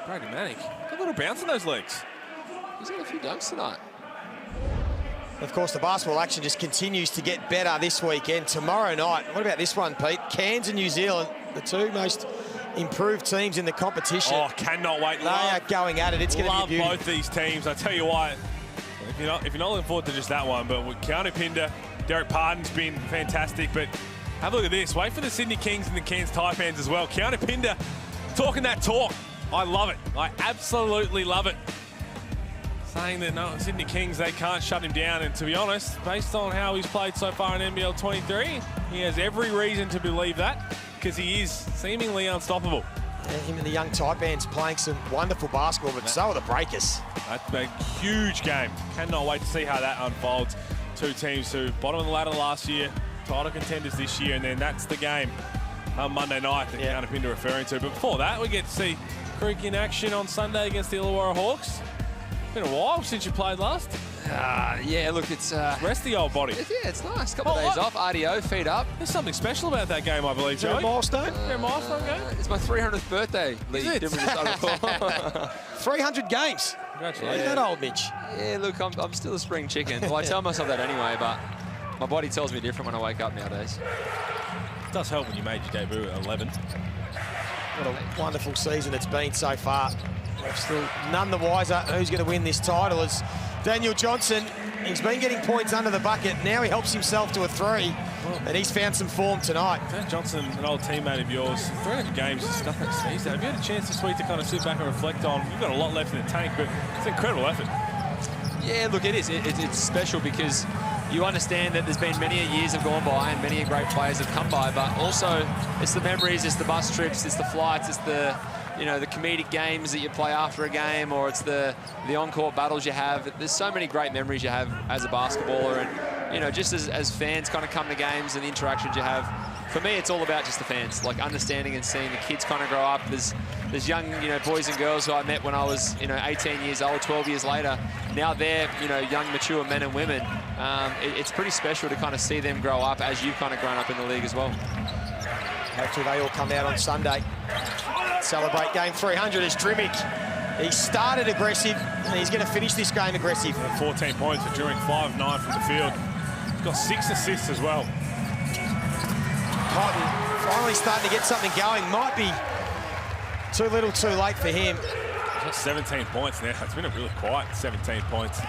Brady Manick got a little bounce in those legs. He's got a few dunks tonight. Of course, the basketball action just continues to get better this weekend. Tomorrow night, what about this one, Pete? Cairns and New Zealand, the 2 most improved teams in the competition. Oh, cannot wait. They are going at it. It's going to be a beauty. Love both these teams. I tell you what, if you're not looking forward to just that one, but with Keanu Pinder, Derek Pardon's been fantastic, but have a look at this. Wait for the Sydney Kings and the Cairns Taipans as well. Keanu Pinder talking that talk. I love it. I absolutely love it. Saying that no, Sydney Kings, they can't shut him down. And to be honest, based on how he's played so far in NBL23, he has every reason to believe that, because he is seemingly unstoppable. Yeah, him and the young Taipans playing some wonderful basketball, but so are the Breakers. That's a huge game. Cannot wait to see how that unfolds. 2 teams who bottom of the ladder last year, title contenders this year, and then that's the game on Monday night that Keanu Pinder referring to. But before that, we get to see Creek in action on Sunday against the Illawarra Hawks. Been a while since you played last. Yeah, look, it's... rest the old body. Yeah, it's nice. Couple of days off, RDO, feet up. There's something special about that game, I believe, Joey. Is there a milestone? Is there a milestone game? It's my 300th birthday. Is it? 300 games. Congratulations. Isn't that old, Mitch? Yeah, look, I'm still a spring chicken. Well, I tell myself that anyway, but my body tells me different when I wake up nowadays. It does help when you made your debut at 11. What a wonderful season it's been so far. We're still none the wiser who's going to win this title as Daniel Johnson. He's been getting points under the bucket. Now he helps himself to a 3, and he's found some form tonight. Dan Johnson, an old teammate of yours, 300 games is nothing to sneeze at. Have you had a chance this week to kind of sit back and reflect on? You've got a lot left in the tank, but it's an incredible effort. Yeah, look, it is. It's special because you understand that there's been many years have gone by and many great players have come by, but also it's the memories, it's the bus trips, it's the flights, it's the the comedic games that you play after a game, or it's the on-court battles you have. There's so many great memories you have as a basketballer, and just as fans kind of come to games and the interactions you have. For me, it's all about just the fans, like understanding and seeing the kids kind of grow up. There's young, boys and girls who I met when I was, 18 years old, 12 years later. Now they're, young, mature men and women. It's pretty special to kind of see them grow up as you've kind of grown up in the league as well. Hopefully they all come out on Sunday. Celebrate game 300 as Drimmick. He started aggressive, and he's going to finish this game aggressive. 14 points for Drimmick, 5 of 9 from the field. He's got 6 assists as well. Cotton finally starting to get something going. Might be too little too late for him. He's got 17 points now. It's been a really quiet 17 points.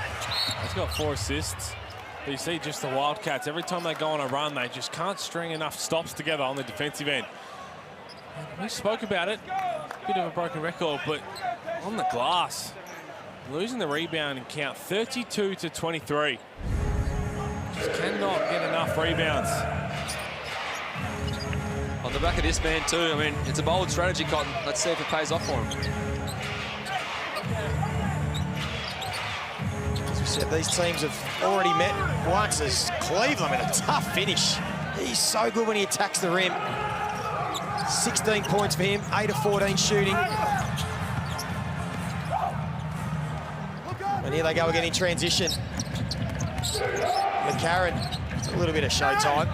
He's got 4 assists. But you see just the Wildcats, every time they go on a run, they just can't string enough stops together on the defensive end. We spoke about it, bit of a broken record, but on the glass, losing the rebound and count 32 to 23. Just cannot get enough rebounds. On the back of this man too, I mean, it's a bold strategy, Cotton. Let's see if it pays off for him. As we said, these teams have already met once as Cleveland with a tough finish. He's so good when he attacks the rim. 16 points for him, 8 of 14 shooting. And here they go again in transition. McCarron, a little bit of showtime.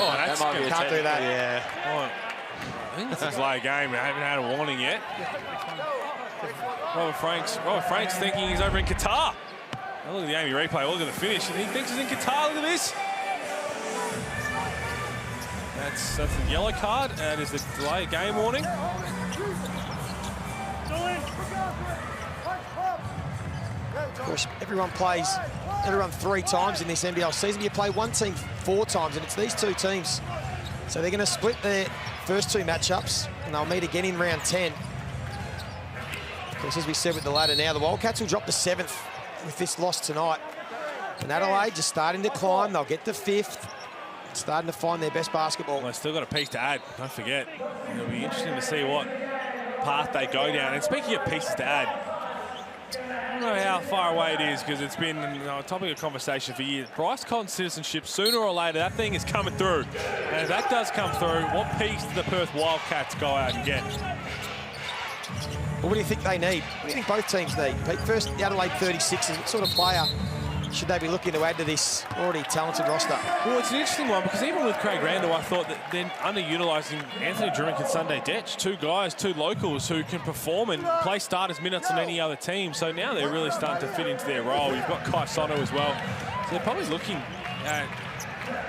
Oh, that's can't do that. Yeah. Oh, think it's a delay game. We haven't had a warning yet. Robert Frank's thinking he's over in Qatar. Oh, look at the Amy replay. Look at the finish. He thinks he's in Qatar. Look at this. That's the yellow card. That is the delay game warning. Of course, everyone 3 times in this NBL season. You play one team 4 times, and it's these 2 teams. So they're going to split their first 2 matchups, and they'll meet again in round 10. Of course, as we said with the ladder now, the Wildcats will drop to 7th with this loss tonight. And Adelaide just starting to climb. They'll get to 5th. Starting to find their best basketball. Well, they've still got a piece to add, don't forget. It'll be interesting to see what path they go down. And speaking of pieces to add, I don't know how far away it is because it's been a topic of conversation for years. Bryce Cotton's citizenship, sooner or later, that thing is coming through. And if that does come through, what piece do the Perth Wildcats go out and get? Well, what do you think they need? What do you think both teams need? First, the Adelaide 36ers, what sort of player should they be looking to add to this already talented roster? Well, it's an interesting one because even with Craig Randall, I thought that they're underutilising Anthony Drink and Sunday Detch, 2 guys, 2 locals who can perform and play starters minutes on any other team. So now they're really starting to fit into their role. You've got Kai Soto as well. So they're probably looking at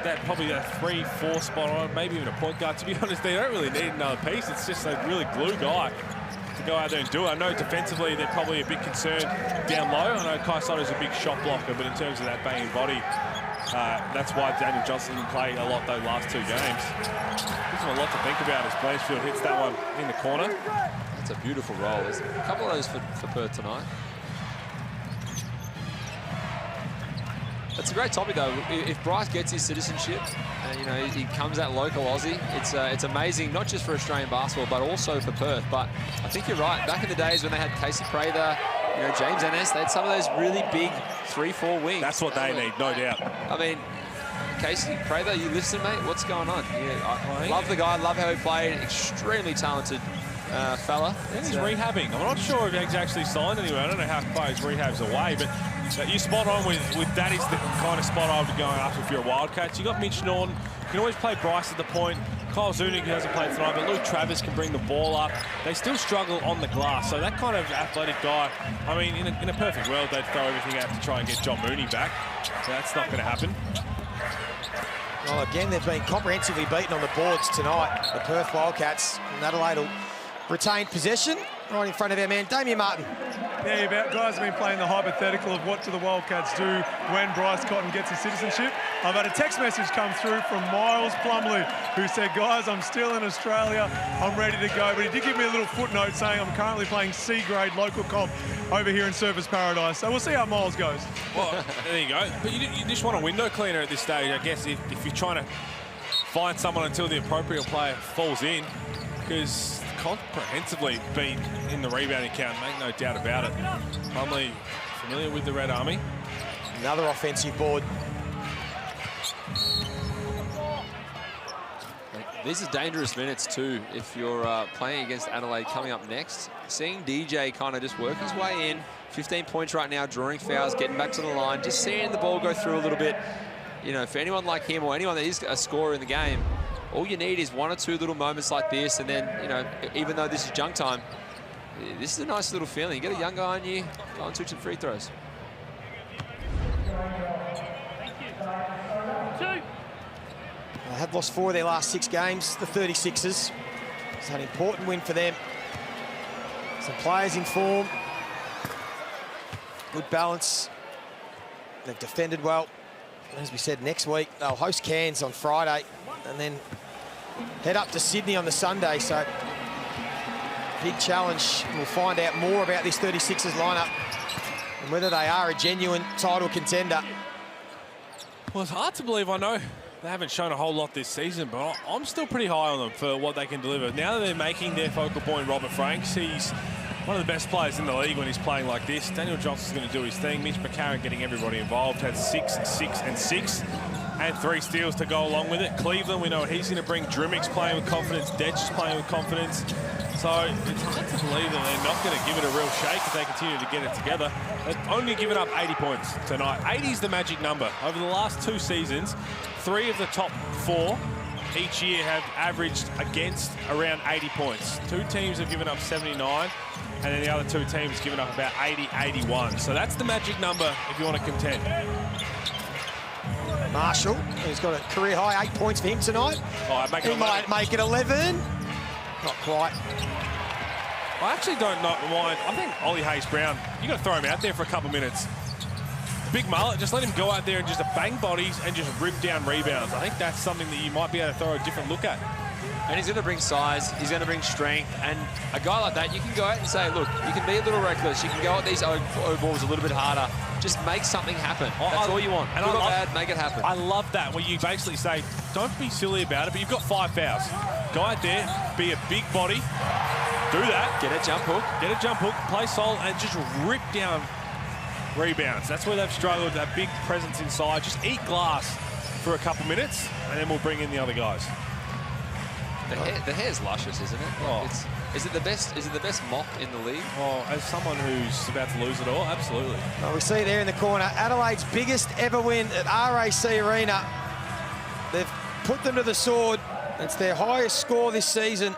that 3-4 spot on, maybe even a point guard. To be honest, they don't really need another piece. It's just a really glue guy to go out there and do it. I know defensively they're probably a bit concerned down low. I know Kai Soto's a big shot blocker, but in terms of that banging body, that's why Daniel Johnson didn't play a lot those last 2 games. Gives him a lot to think about as Blanchfield hits that one in the corner. That's a beautiful roll. There's a couple of those for Perth tonight. That's a great topic, though. If Bryce gets his citizenship, you know, he comes that local Aussie, it's amazing, not just for Australian basketball, but also for Perth. But I think you're right. Back in the days when they had Casey Prather, you know, James Ennis, they had some of those really big 3-4 wings. That's what they need, no doubt. I mean, Casey Prather, you listen, mate? What's going on? Yeah, I love the guy, love how he played. Extremely talented fella. And he's rehabbing. I'm not sure if he's actually signed anywhere. I don't know how far his rehab's away, but you spot on with that is the kind of spot I would be going after if you're a Wildcats. You got Mitch Norton. You can always play Bryce at the point. Kyle Zuniga, who hasn't played tonight, but Luke Travis can bring the ball up. They still struggle on the glass, so that kind of athletic guy, I mean, in a perfect world, they'd throw everything out to try and get John Mooney back. So that's not going to happen. Well, again, they've been comprehensively beaten on the boards tonight. The Perth Wildcats, and Adelaide will retain possession right in front of our man, Damien Martin. Yeah, guys have been playing the hypothetical of what do the Wildcats do when Bryce Cotton gets his citizenship. I've had a text message come through from Miles Plumley, who said, guys, I'm still in Australia, I'm ready to go. But he did give me a little footnote saying I'm currently playing C-grade local comp over here in Surfers Paradise. So we'll see how Miles goes. Well, there you go. But you just want a window cleaner at this stage, I guess, if you're trying to find someone until the appropriate player falls in, because comprehensively beat in the rebounding count, make no doubt about it. Plumley familiar with the Red Army. Another offensive board. These are dangerous minutes too if you're playing against Adelaide coming up next. Seeing DJ kind of just work his way in, 15 points right now, drawing fouls, getting back to the line, just seeing the ball go through a little bit. You know, for anyone like him or anyone that is a scorer in the game, all you need is 1 or 2 little moments like this, and then, you know, even though this is junk time, this is a nice little feeling. You get a young guy on you, go and shoot some free throws. They have lost 4 of their last 6 games, the 36ers. It's an important win for them. Some players in form. Good balance. They've defended well. As we said, next week, they'll host Cairns on Friday and then head up to Sydney on the Sunday. So, big challenge. We'll find out more about this 36ers lineup and whether they are a genuine title contender. Well, it's hard to believe. I know they haven't shown a whole lot this season, but I'm still pretty high on them for what they can deliver. Now that they're making their focal point, Robert Franks, he's one of the best players in the league when he's playing like this. Daniel Johnson's going to do his thing. Mitch McCarron getting everybody involved. Had 6, 6, and 6. And 3 steals to go along with it. Cleveland, we know what he's going to bring. Drimmick's playing with confidence. Detch is playing with confidence. So it's hard to believe that they're not going to give it a real shake if they continue to get it together. They've only given up 80 points tonight. 80 is the magic number. Over the last 2 seasons, 3 of the top 4 each year have averaged against around 80 points. 2 teams have given up 79, and then the other 2 teams have given up about 80, 81. So that's the magic number if you want to contend. Marshall, who's got a career high 8 points for him tonight. Oh, He might make it 11. Not quite. I actually don't mind. I think Ollie Hayes-Brown, you got to throw him out there for a couple of minutes. Big mullet, just let him go out there and just bang bodies and just rip down rebounds. I think that's something that you might be able to throw a different look at. And he's going to bring size, he's going to bring strength, and a guy like that, you can go out and say, look, you can be a little reckless, you can go at these O balls a little bit harder, just make something happen. That's all you want. And Good or bad, make it happen. I love that, where you basically say, don't be silly about it, but you've got 5 fouls. Go out there, be a big body, do that. Get a jump hook. Get a jump hook, play solid, and just rip down rebounds. That's where they've struggled, that big presence inside. Just eat glass for a couple minutes, and then we'll bring in the other guys. The hair's luscious, isn't it? Oh. Is it the best mop in the league? Oh, as someone who's about to lose it all, absolutely. Well, we see there in the corner, Adelaide's biggest ever win at RAC Arena. They've put them to the sword. It's their highest score this season,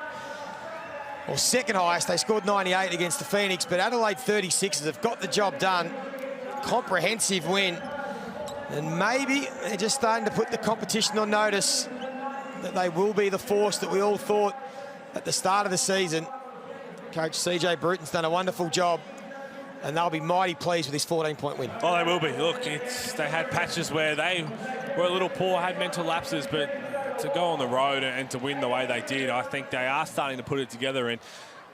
or second highest. They scored 98 against the Phoenix, but Adelaide 36ers have got the job done. Comprehensive win. And maybe they're just starting to put the competition on notice that they will be the force that we all thought at the start of the season. Coach CJ Bruton's done a wonderful job, and they'll be mighty pleased with this 14-point win. Oh, they will be. Look, they had patches where they were a little poor, had mental lapses, but to go on the road and to win the way they did, I think they are starting to put it together. And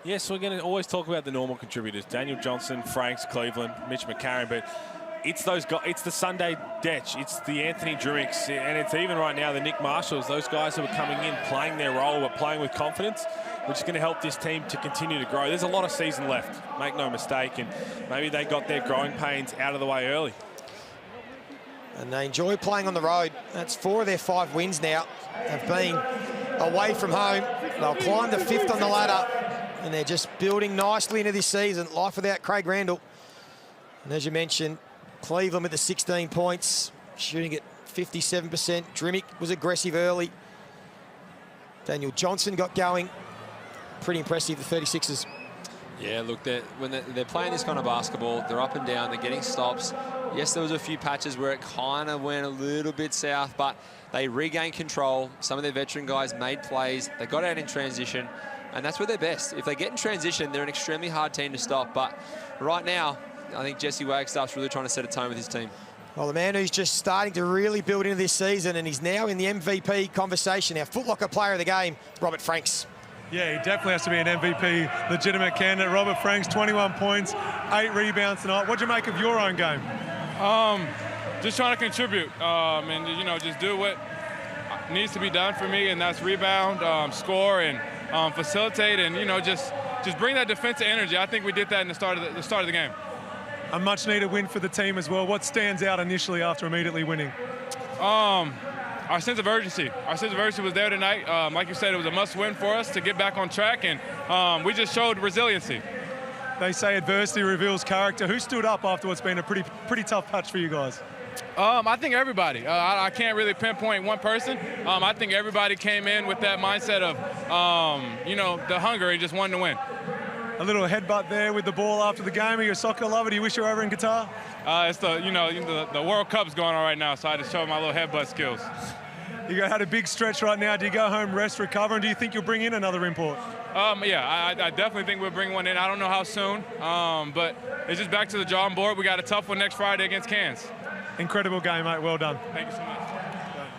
yes, we're going to always talk about the normal contributors, Daniel Johnson, Franks, Cleveland, Mitch McCarron, but it's those guys, it's the Sunday Detch, it's the Anthony Drummicks, and it's even right now the Nick Marshalls, those guys who are coming in, playing their role, but playing with confidence, which is going to help this team to continue to grow. There's a lot of season left, make no mistake, and maybe they got their growing pains out of the way early. And they enjoy playing on the road. That's 4 of their 5 wins now have been away from home. They'll climb the 5th on the ladder, and they're just building nicely into this season. Life without Craig Randall. And as you mentioned, Cleveland with the 16 points, shooting at 57%. Drimmick was aggressive early. Daniel Johnson got going. Pretty impressive, the 36ers. Yeah, look, when they're playing this kind of basketball, they're up and down, they're getting stops. Yes, there was a few patches where it kind of went a little bit south, but they regained control. Some of their veteran guys made plays. They got out in transition, and that's where they're best. If they get in transition, they're an extremely hard team to stop. But right now, I think Jesse Wagstaff's really trying to set a tone with his team. Well, the man who's just starting to really build into this season, and he's now in the MVP conversation, our Foot Locker player of the game, Robert Franks. Yeah, he definitely has to be an MVP, legitimate candidate. Robert Franks, 21 points, 8 rebounds tonight. What'd you make of your own game? Just trying to contribute and, you know, just do what needs to be done for me, and that's rebound, score, and facilitate, and, you know, just bring that defensive energy. I think we did that in the start of the game. A much-needed win for the team as well. What stands out initially after immediately winning? Our sense of urgency. Our sense of urgency was there tonight. Like you said, it was a must-win for us to get back on track, and we just showed resiliency. They say adversity reveals character. Who stood up after what's been a pretty tough patch for you guys? I think everybody. I can't really pinpoint one person. I think everybody came in with that mindset of, you know, the hunger and just wanting to win. A little headbutt there with the ball after the game. Are you a soccer lover? Do you wish you were over in Qatar? It's the World Cup's going on right now, so I just showed my little headbutt skills. You had a big stretch right now. Do you go home, rest, recover, and do you think you'll bring in another import? Yeah, I definitely think we'll bring one in. I don't know how soon, but it's just back to the drawing board. We got a tough one next Friday against Cairns. Incredible game, mate. Well done. Thank you so much.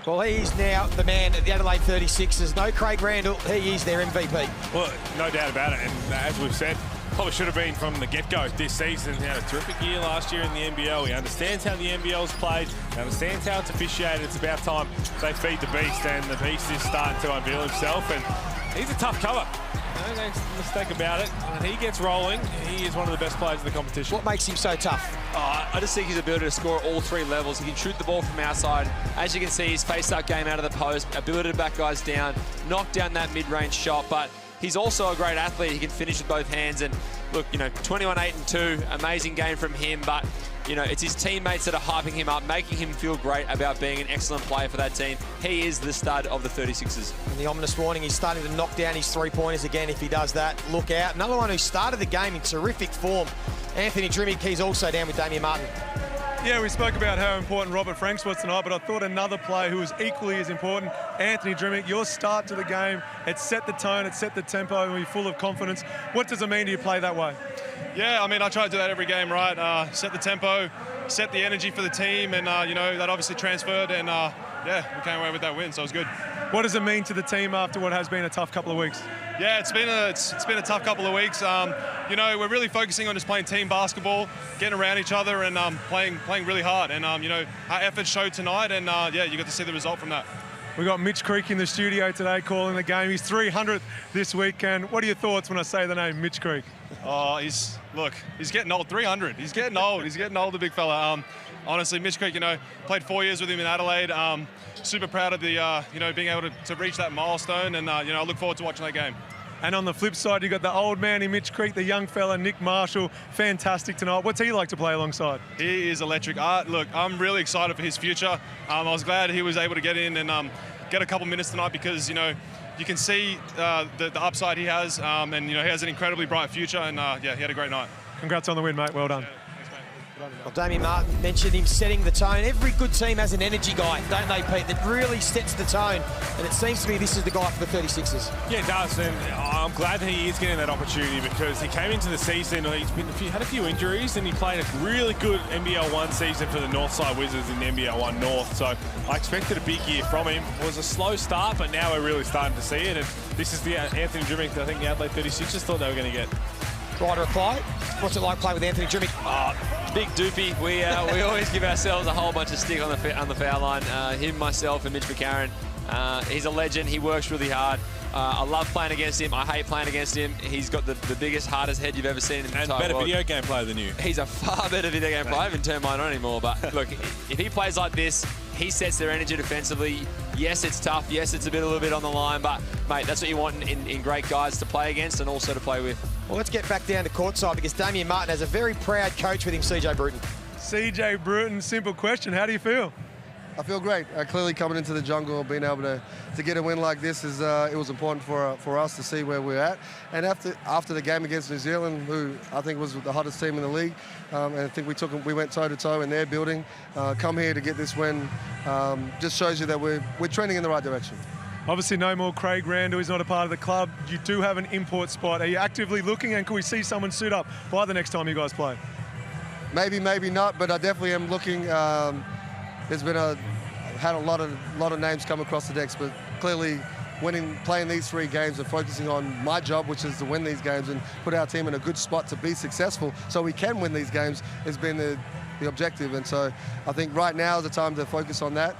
Well, he's now the man at the Adelaide 36ers. No Craig Randall. He is their MVP. Well, no doubt about it. And as we've said, probably should have been from the get-go this season. He had a terrific year last year in the NBL. He understands how the NBL's played. He understands how it's officiated. It's about time they feed the beast, and the beast is starting to unveil himself. And he's a tough cover. No mistake about it. When he gets rolling, he is one of the best players in the competition. What makes him so tough? I just think his ability to score at all 3 levels. He can shoot the ball from outside. As you can see, his face-up game out of the post, ability to back guys down, knock down that mid-range shot, but he's also a great athlete. He can finish with both hands. And look, you know, 21, 8, and 2, amazing game from him. But you know, it's his teammates that are hyping him up, making him feel great about being an excellent player for that team. He is the stud of the 36ers. And the ominous warning, he's starting to knock down his three-pointers again. If he does that, look out. Another one who started the game in terrific form, Anthony Drimmick. He's also down with Damian Martin. Yeah, we spoke about how important Robert Franks was tonight, but I thought another player who was equally as important, Anthony Drimmick. Your start to the game, it set the tone, it set the tempo, and we're full of confidence. What does it mean to you play that way? Yeah, I mean, I try to do that every game, right? Set the tempo, set the energy for the team, and, you know, that obviously transferred, and, yeah, we came away with that win, so it was good. What does it mean to the team after what has been a tough couple of weeks? Yeah, it's been a tough couple of weeks. You know, we're really focusing on just playing team basketball, getting around each other, and playing really hard. And you know, our efforts showed tonight, and yeah, you got to see the result from that. We got Mitch Creek in the studio today calling the game. He's 300th this weekend. What are your thoughts when I say the name Mitch Creek? Oh, he's getting old. 300. He's getting old. He's getting old, the big fella. Honestly, Mitch Creek, you know, played 4 years with him in Adelaide. Super proud of the, you know, being able to reach that milestone, and you know, I look forward to watching that game. And on the flip side, you got the old man in Mitch Creek, the young fella Nick Marshall. Fantastic tonight. What's he like to play alongside? He is electric. Look, I'm really excited for his future. I was glad he was able to get in and get a couple minutes tonight, because you know, you can see the upside he has, and you know, he has an incredibly bright future. And yeah, he had a great night. Congrats on the win, mate. Well done. Well, Damian Martin mentioned him setting the tone. Every good team has an energy guy, don't they, Pete, that really sets the tone. And it seems to me this is the guy for the 36ers. Yeah, it does. And I'm glad that he is getting that opportunity, because he came into the season, he's had a few injuries, and he played a really good NBL 1 season for the Northside Wizards in the NBL 1 North. So I expected a big year from him. It was a slow start, but now we're really starting to see it. And this is the Anthony Drimmick that I think the Adelaide 36ers thought they were going to get. Ryder Apply, what's it like playing with Anthony Drimmick? Big doopy. We always give ourselves a whole bunch of stick on the foul line. Him, myself, and Mitch McCarron. He's a legend. He works really hard. I love playing against him. I hate playing against him. He's got the biggest, hardest head you've ever seen in the entire world. And better video game player than you. He's a far better video game player. I haven't turned mine on anymore. But look, if he plays like this, he sets their energy defensively. Yes, it's tough. Yes, it's a little bit on the line. But, mate, that's what you want in great guys to play against and also to play with. Well, let's get back down to courtside, because Damian Martin has a very proud coach with him, CJ Bruton. CJ Bruton, simple question. How do you feel? I feel great. Clearly coming into the jungle, being able to get a win like this is it was important for us to see where we're at. And after the game against New Zealand, who I think was the hottest team in the league, and I think we went toe to toe in their building. Come here to get this win just shows you that we're trending in the right direction. Obviously, no more Craig Randall. He's not a part of the club. You do have an import spot. Are you actively looking, and can we see someone suit up by the next time you guys play? Maybe, maybe not, but I definitely am looking. There's been had a lot of names come across the decks, but clearly playing these 3 games and focusing on my job, which is to win these games and put our team in a good spot to be successful so we can win these games, has been the objective. And so I think right now is the time to focus on that.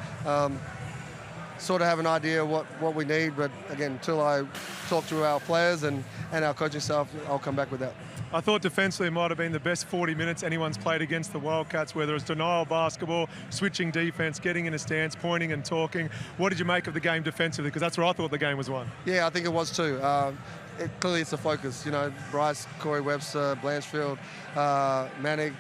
Sort of have an idea what we need, but again, until I talk to our players and our coaching staff, I'll come back with that. I thought defensively it might have been the best 40 minutes anyone's played against the Wildcats, whether it's denial basketball, switching defense, getting in a stance, pointing and talking. What did you make of the game defensively? Because that's where I thought the game was won. Yeah, I think it was too. Clearly it's a focus. You know, Bryce, Corey Webster, Blanchfield, Manic,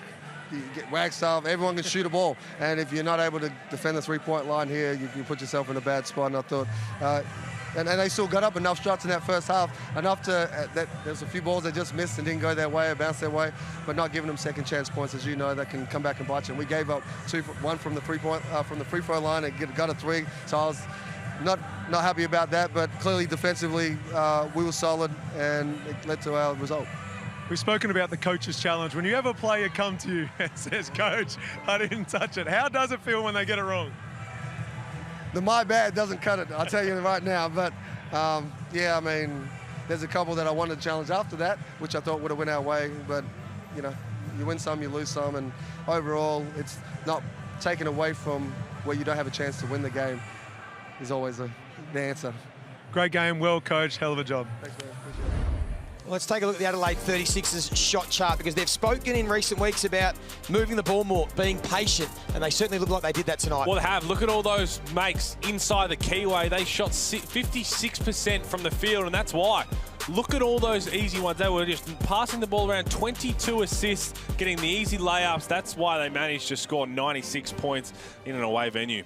Wagstaff, everyone can shoot a ball. And if you're not able to defend the three-point line here, you put yourself in a bad spot. And I thought, and they still got up enough shots in that first half, enough to, there's a few balls that just missed and didn't go their way or bounced their way, but not giving them second chance points, as you know, that can come back and bite you. And we gave up one from the free throw line and got a 3. So I was not happy about that, but clearly defensively we were solid and it led to our result. We've spoken about the coach's challenge. When you have a player come to you and says, "Coach, I didn't touch it," how does it feel when they get it wrong? The my bad doesn't cut it, I'll tell you right now. But yeah, I mean, there's a couple that I wanted to challenge after that, which I thought would have went our way. But, you know, you win some, you lose some. And overall, it's not taken away from where you don't have a chance to win the game is always the answer. Great game, well coached, hell of a job. Thanks, man. Appreciate it. Let's take a look at the Adelaide 36ers shot chart, because they've spoken in recent weeks about moving the ball more, being patient, and they certainly look like they did that tonight. Well, they have. Look at all those makes inside the keyway. They shot 56% from the field, and that's why. look at all those easy ones. They were just passing the ball around, 22 assists, getting the easy layups. That's why they managed to score 96 points in an away venue.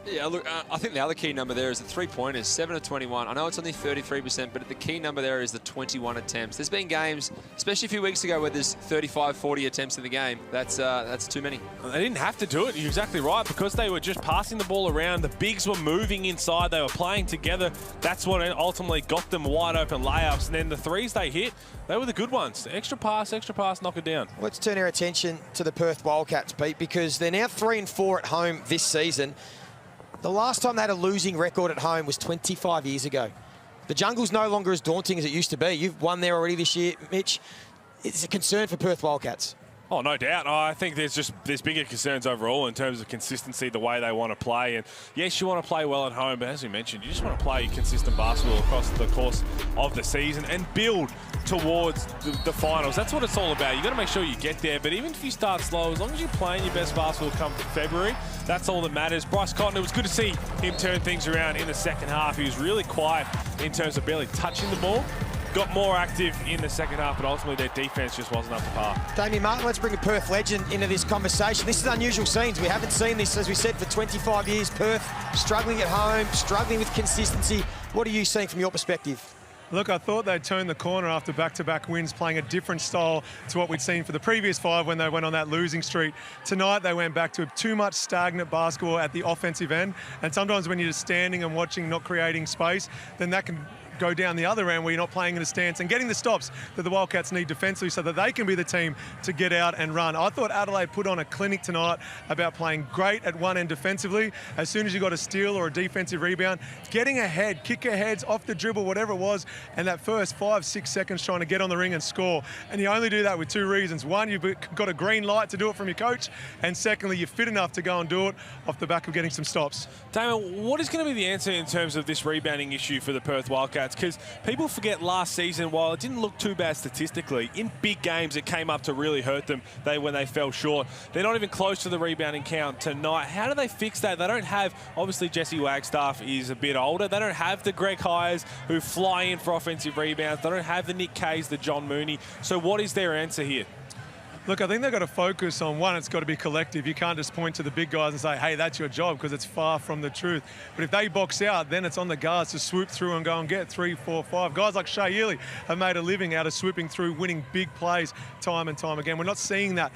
Yeah, look, I think the other key number there is the three-pointers, 7 of 21. I know it's only 33%, but the key number there is the 21 attempts. There's been games, especially a few weeks ago, where there's 35, 40 attempts in the game. That's too many. They didn't have to do it. You're exactly right. Because they were just passing the ball around, the bigs were moving inside, they were playing together. That's what ultimately got them wide open layups. And then the threes they hit, they were the good ones. Extra pass, knock it down. Let's turn our attention to the Perth Wildcats, Pete, because they're now 3-4 at home this season. The last time they had a losing record at home was 25 years ago. The jungle's no longer as daunting as it used to be. You've won there already this year, Mitch. It's a concern for Perth Wildcats. Oh, no doubt. I think there's bigger concerns overall in terms of consistency, the way they want to play. And yes, you want to play well at home, but as we mentioned, you just want to play consistent basketball across the course of the season and build towards the finals. That's what it's all about. You've got to make sure you get there, but even if you start slow, as long as you're playing your best basketball come February, that's all that matters. Bryce Cotton, it was good to see him turn things around in the second half. He was really quiet in terms of barely touching the ball. Got more active in the second half, but ultimately their defense just wasn't up to par. Damien Martin, let's bring a Perth legend into this conversation. This is unusual scenes. We haven't seen this, as we said, for 25 years. Perth struggling at home, struggling with consistency. What are you seeing from your perspective? Look, I thought they'd turned the corner after back-to-back wins, playing a different style to what we'd seen for the previous 5 when they went on that losing streak. Tonight, they went back to too much stagnant basketball at the offensive end. And sometimes when you're just standing and watching, not creating space, then that can go down the other end where you're not playing in a stance and getting the stops that the Wildcats need defensively so that they can be the team to get out and run. I thought Adelaide put on a clinic tonight about playing great at one end defensively. As soon as you got a steal or a defensive rebound, getting ahead, kick aheads, off the dribble, whatever it was, and that first 5-6 seconds trying to get on the ring and score. And you only do that with 2 reasons. One, you've got a green light to do it from your coach, and secondly, you're fit enough to go and do it off the back of getting some stops. Damon, what is going to be the answer in terms of this rebounding issue for the Perth Wildcats? Because people forget last season, while it didn't look too bad statistically, in big games it came up to really hurt them when they fell short. They're not even close to the rebounding count tonight. How do they fix that? They don't have, obviously Jesse Wagstaff is a bit older. They don't have the Greg Hires who fly in for offensive rebounds. They don't have the Nick Kays, the John Mooney. So what is their answer here? Look, I think they've got to focus on, one, it's got to be collective. You can't just point to the big guys and say, hey, that's your job, because it's far from the truth. But if they box out, then it's on the guards to swoop through and go and get 3, 4, 5. Guys like Shea Yearley have made a living out of swooping through, winning big plays time and time again. We're not seeing that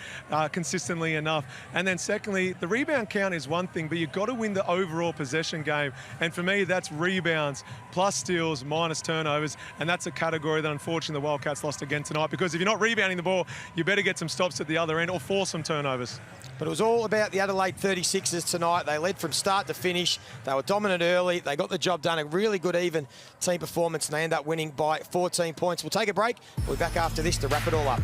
consistently enough. And then secondly, the rebound count is one thing, but you've got to win the overall possession game. And for me, that's rebounds plus steals minus turnovers. And that's a category that unfortunately the Wildcats lost again tonight, because if you're not rebounding the ball, you better get some stops at the other end or force some turnovers. But it was all about the Adelaide 36ers tonight. They led from start to finish. They were dominant early. They got the job done. A really good even team performance, and they end up winning by 14 points. We'll take a break. We'll be back after this to wrap it all up.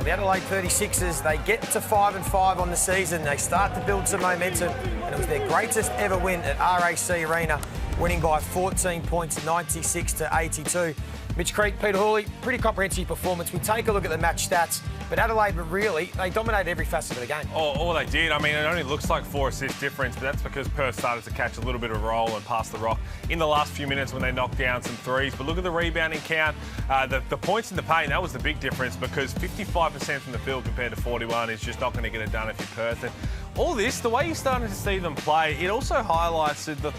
Well, the Adelaide 36ers, they get to 5-5 on the season. They start to build some momentum, and it was their greatest ever win at RAC Arena, winning by 14 points, 96-82. Mitch Creek, Peter Hawley, pretty comprehensive performance. We take a look at the match stats, but Adelaide, really, they dominated every facet of the game. Oh, they did. I mean, it only looks like 4 assist difference, but that's because Perth started to catch a little bit of a roll and pass the rock in the last few minutes when they knocked down some threes. But look at the rebounding count. The points in the paint, that was the big difference, because 55% from the field compared to 41 is just not going to get it done if you're Perth. And all this, the way you're starting to see them play, it also highlights the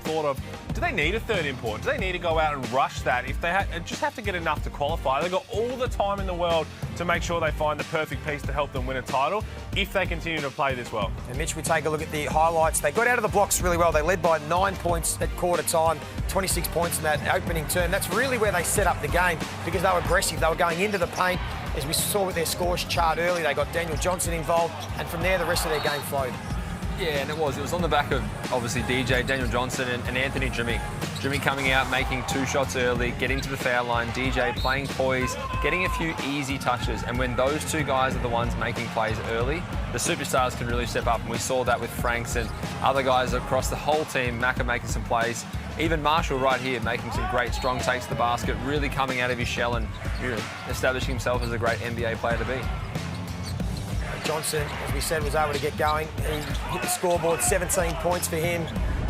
thought of, do they need a third import? Do they need to go out and rush that? If they just have to get enough to qualify, they've got all the time in the world to make sure they find the perfect piece to help them win a title if they continue to play this well. And Mitch, we take a look at the highlights. They got out of the blocks really well. They led by 9 points at quarter time, 26 points in that opening term. That's really where they set up the game, because they were aggressive. They were going into the paint. As we saw with their scores chart early, they got Daniel Johnson involved, and from there the rest of their game flowed. Yeah, and it was on the back of, obviously, DJ, Daniel Johnson and Anthony Jimmy. Jimmy coming out, making 2 shots early, getting to the foul line. DJ playing poise, getting a few easy touches. And when those 2 guys are the ones making plays early, the superstars can really step up. And we saw that with Franks and other guys across the whole team. Macca making some plays. Even Marshall right here making some great strong takes to the basket, really coming out of his shell and establishing himself as a great NBA player to be. Johnson, as we said, was able to get going. He hit the scoreboard, 17 points for him.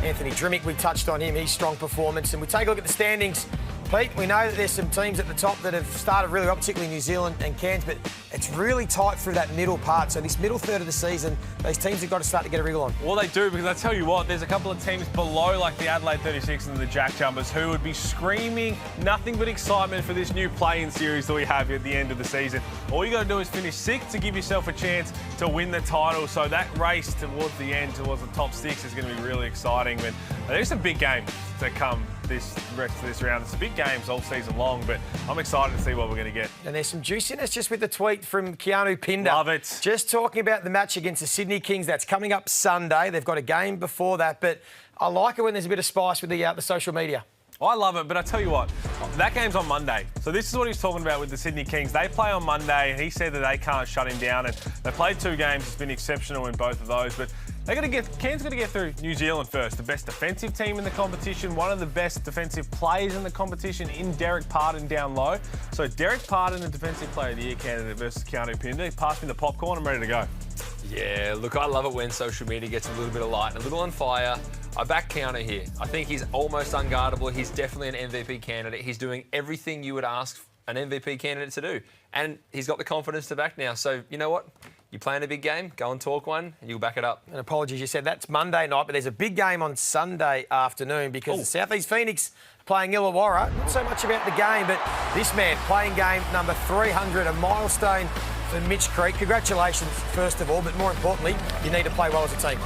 Anthony Drimmick, we touched on him, his strong performance. And we take a look at the standings. Pete, we know that there's some teams at the top that have started really well, particularly New Zealand and Cairns, but it's really tight through that middle part. So this middle third of the season, those teams have got to start to get a wriggle on. Well, they do, because I tell you what, there's a couple of teams below, like the Adelaide 36 and the Jack Jumpers, who would be screaming nothing but excitement for this new play-in series that we have at the end of the season. All you got to do is finish 6th to give yourself a chance to win the title. So that race towards the end, towards the top 6, is going to be really exciting. But there's some big games to come this rest of this round. It's big games all season long, but I'm excited to see what we're going to get. And there's some juiciness just with the tweet from Keanu Pinder. Love it. Just talking about the match against the Sydney Kings. That's coming up Sunday. They've got a game before that, but I like it when there's a bit of spice with the social media. I love it, but I tell you what, that game's on Monday. So this is what he's talking about with the Sydney Kings. They play on Monday, and he said that they can't shut him down. And they played 2 games. It's been exceptional in both of those. But Cairns got to get through New Zealand first. The best defensive team in the competition, one of the best defensive players in the competition in Derek Pardon down low. So Derek Pardon, the Defensive Player of the Year candidate versus Keanu Pinder. He passed me the popcorn. I'm ready to go. Yeah, look, I love it when social media gets a little bit of light and a little on fire. I back Keanu here. I think he's almost unguardable. He's definitely an MVP candidate. He's doing everything you would ask an MVP candidate to do. And he's got the confidence to back now. So, you know what? You play in a big game, go and talk one, and you'll back it up. And apologies, you said that's Monday night, but there's a big game on Sunday afternoon because the Southeast Phoenix playing Illawarra. Not so much about the game, but this man playing game number 300, a milestone for Mitch Creek. Congratulations, first of all, but more importantly, you need to play well as a team.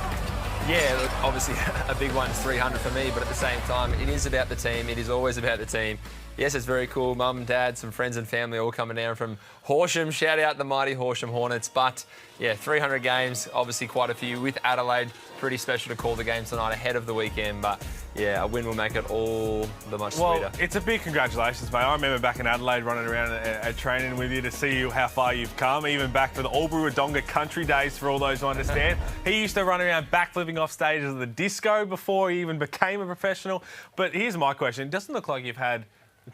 Yeah, look, obviously a big one is 300 for me, but at the same time, it is about the team. It is always about the team. Yes, it's very cool. Mum, Dad, some friends and family all coming down from Horsham. Shout out the mighty Horsham Hornets. But, yeah, 300 games, obviously quite a few with Adelaide. Pretty special to call the game tonight ahead of the weekend. But, yeah, a win will make it all the much sweeter. Well, it's a big congratulations, mate. I remember back in Adelaide running around at training with you to see how far you've come, even back for the Albury-Wodonga country days for all those who understand. He used to run around backflipping off stages of the disco before he even became a professional. But here's my question. It doesn't look like you've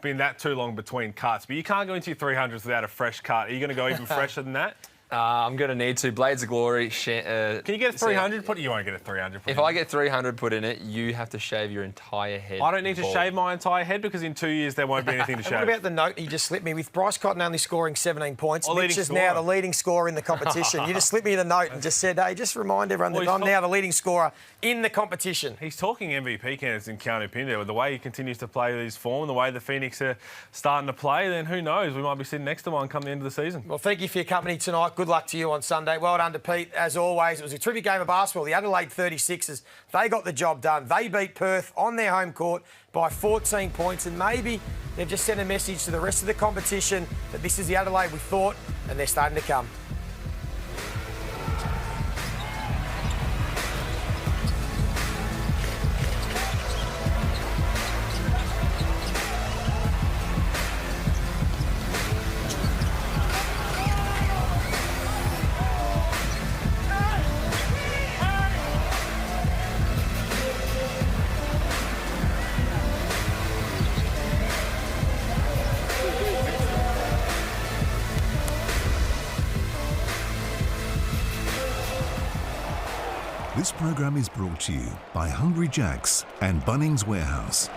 been that too long between cuts, but you can't go into your 300s without a fresh cut. Are you going to go even fresher than that? I'm going to need to. Blades of Glory. Can you get a 300 put? You won't get a 300 put. If I get 300 put in it, you have to shave your entire head. I don't need to shave my entire head because in 2 years there won't be anything to shave. What about the note you just slipped me with Bryce Cotton only scoring 17 points? Mitch is now the leading scorer in the competition. You just slipped me the note and just said, hey, just remind everyone that I'm now the leading scorer in the competition. He's talking MVP candidates in Keanu Pinder. With the way he continues to play his form, the way the Phoenix are starting to play, then who knows? We might be sitting next to one come the end of the season. Well, thank you for your company tonight. Good luck to you on Sunday. Well done to Pete, as always. It was a terrific game of basketball. The Adelaide 36ers, they got the job done. They beat Perth on their home court by 14 points, and maybe they've just sent a message to the rest of the competition that this is the Adelaide we thought, and they're starting to come. This program is brought to you by Hungry Jack's and Bunnings Warehouse.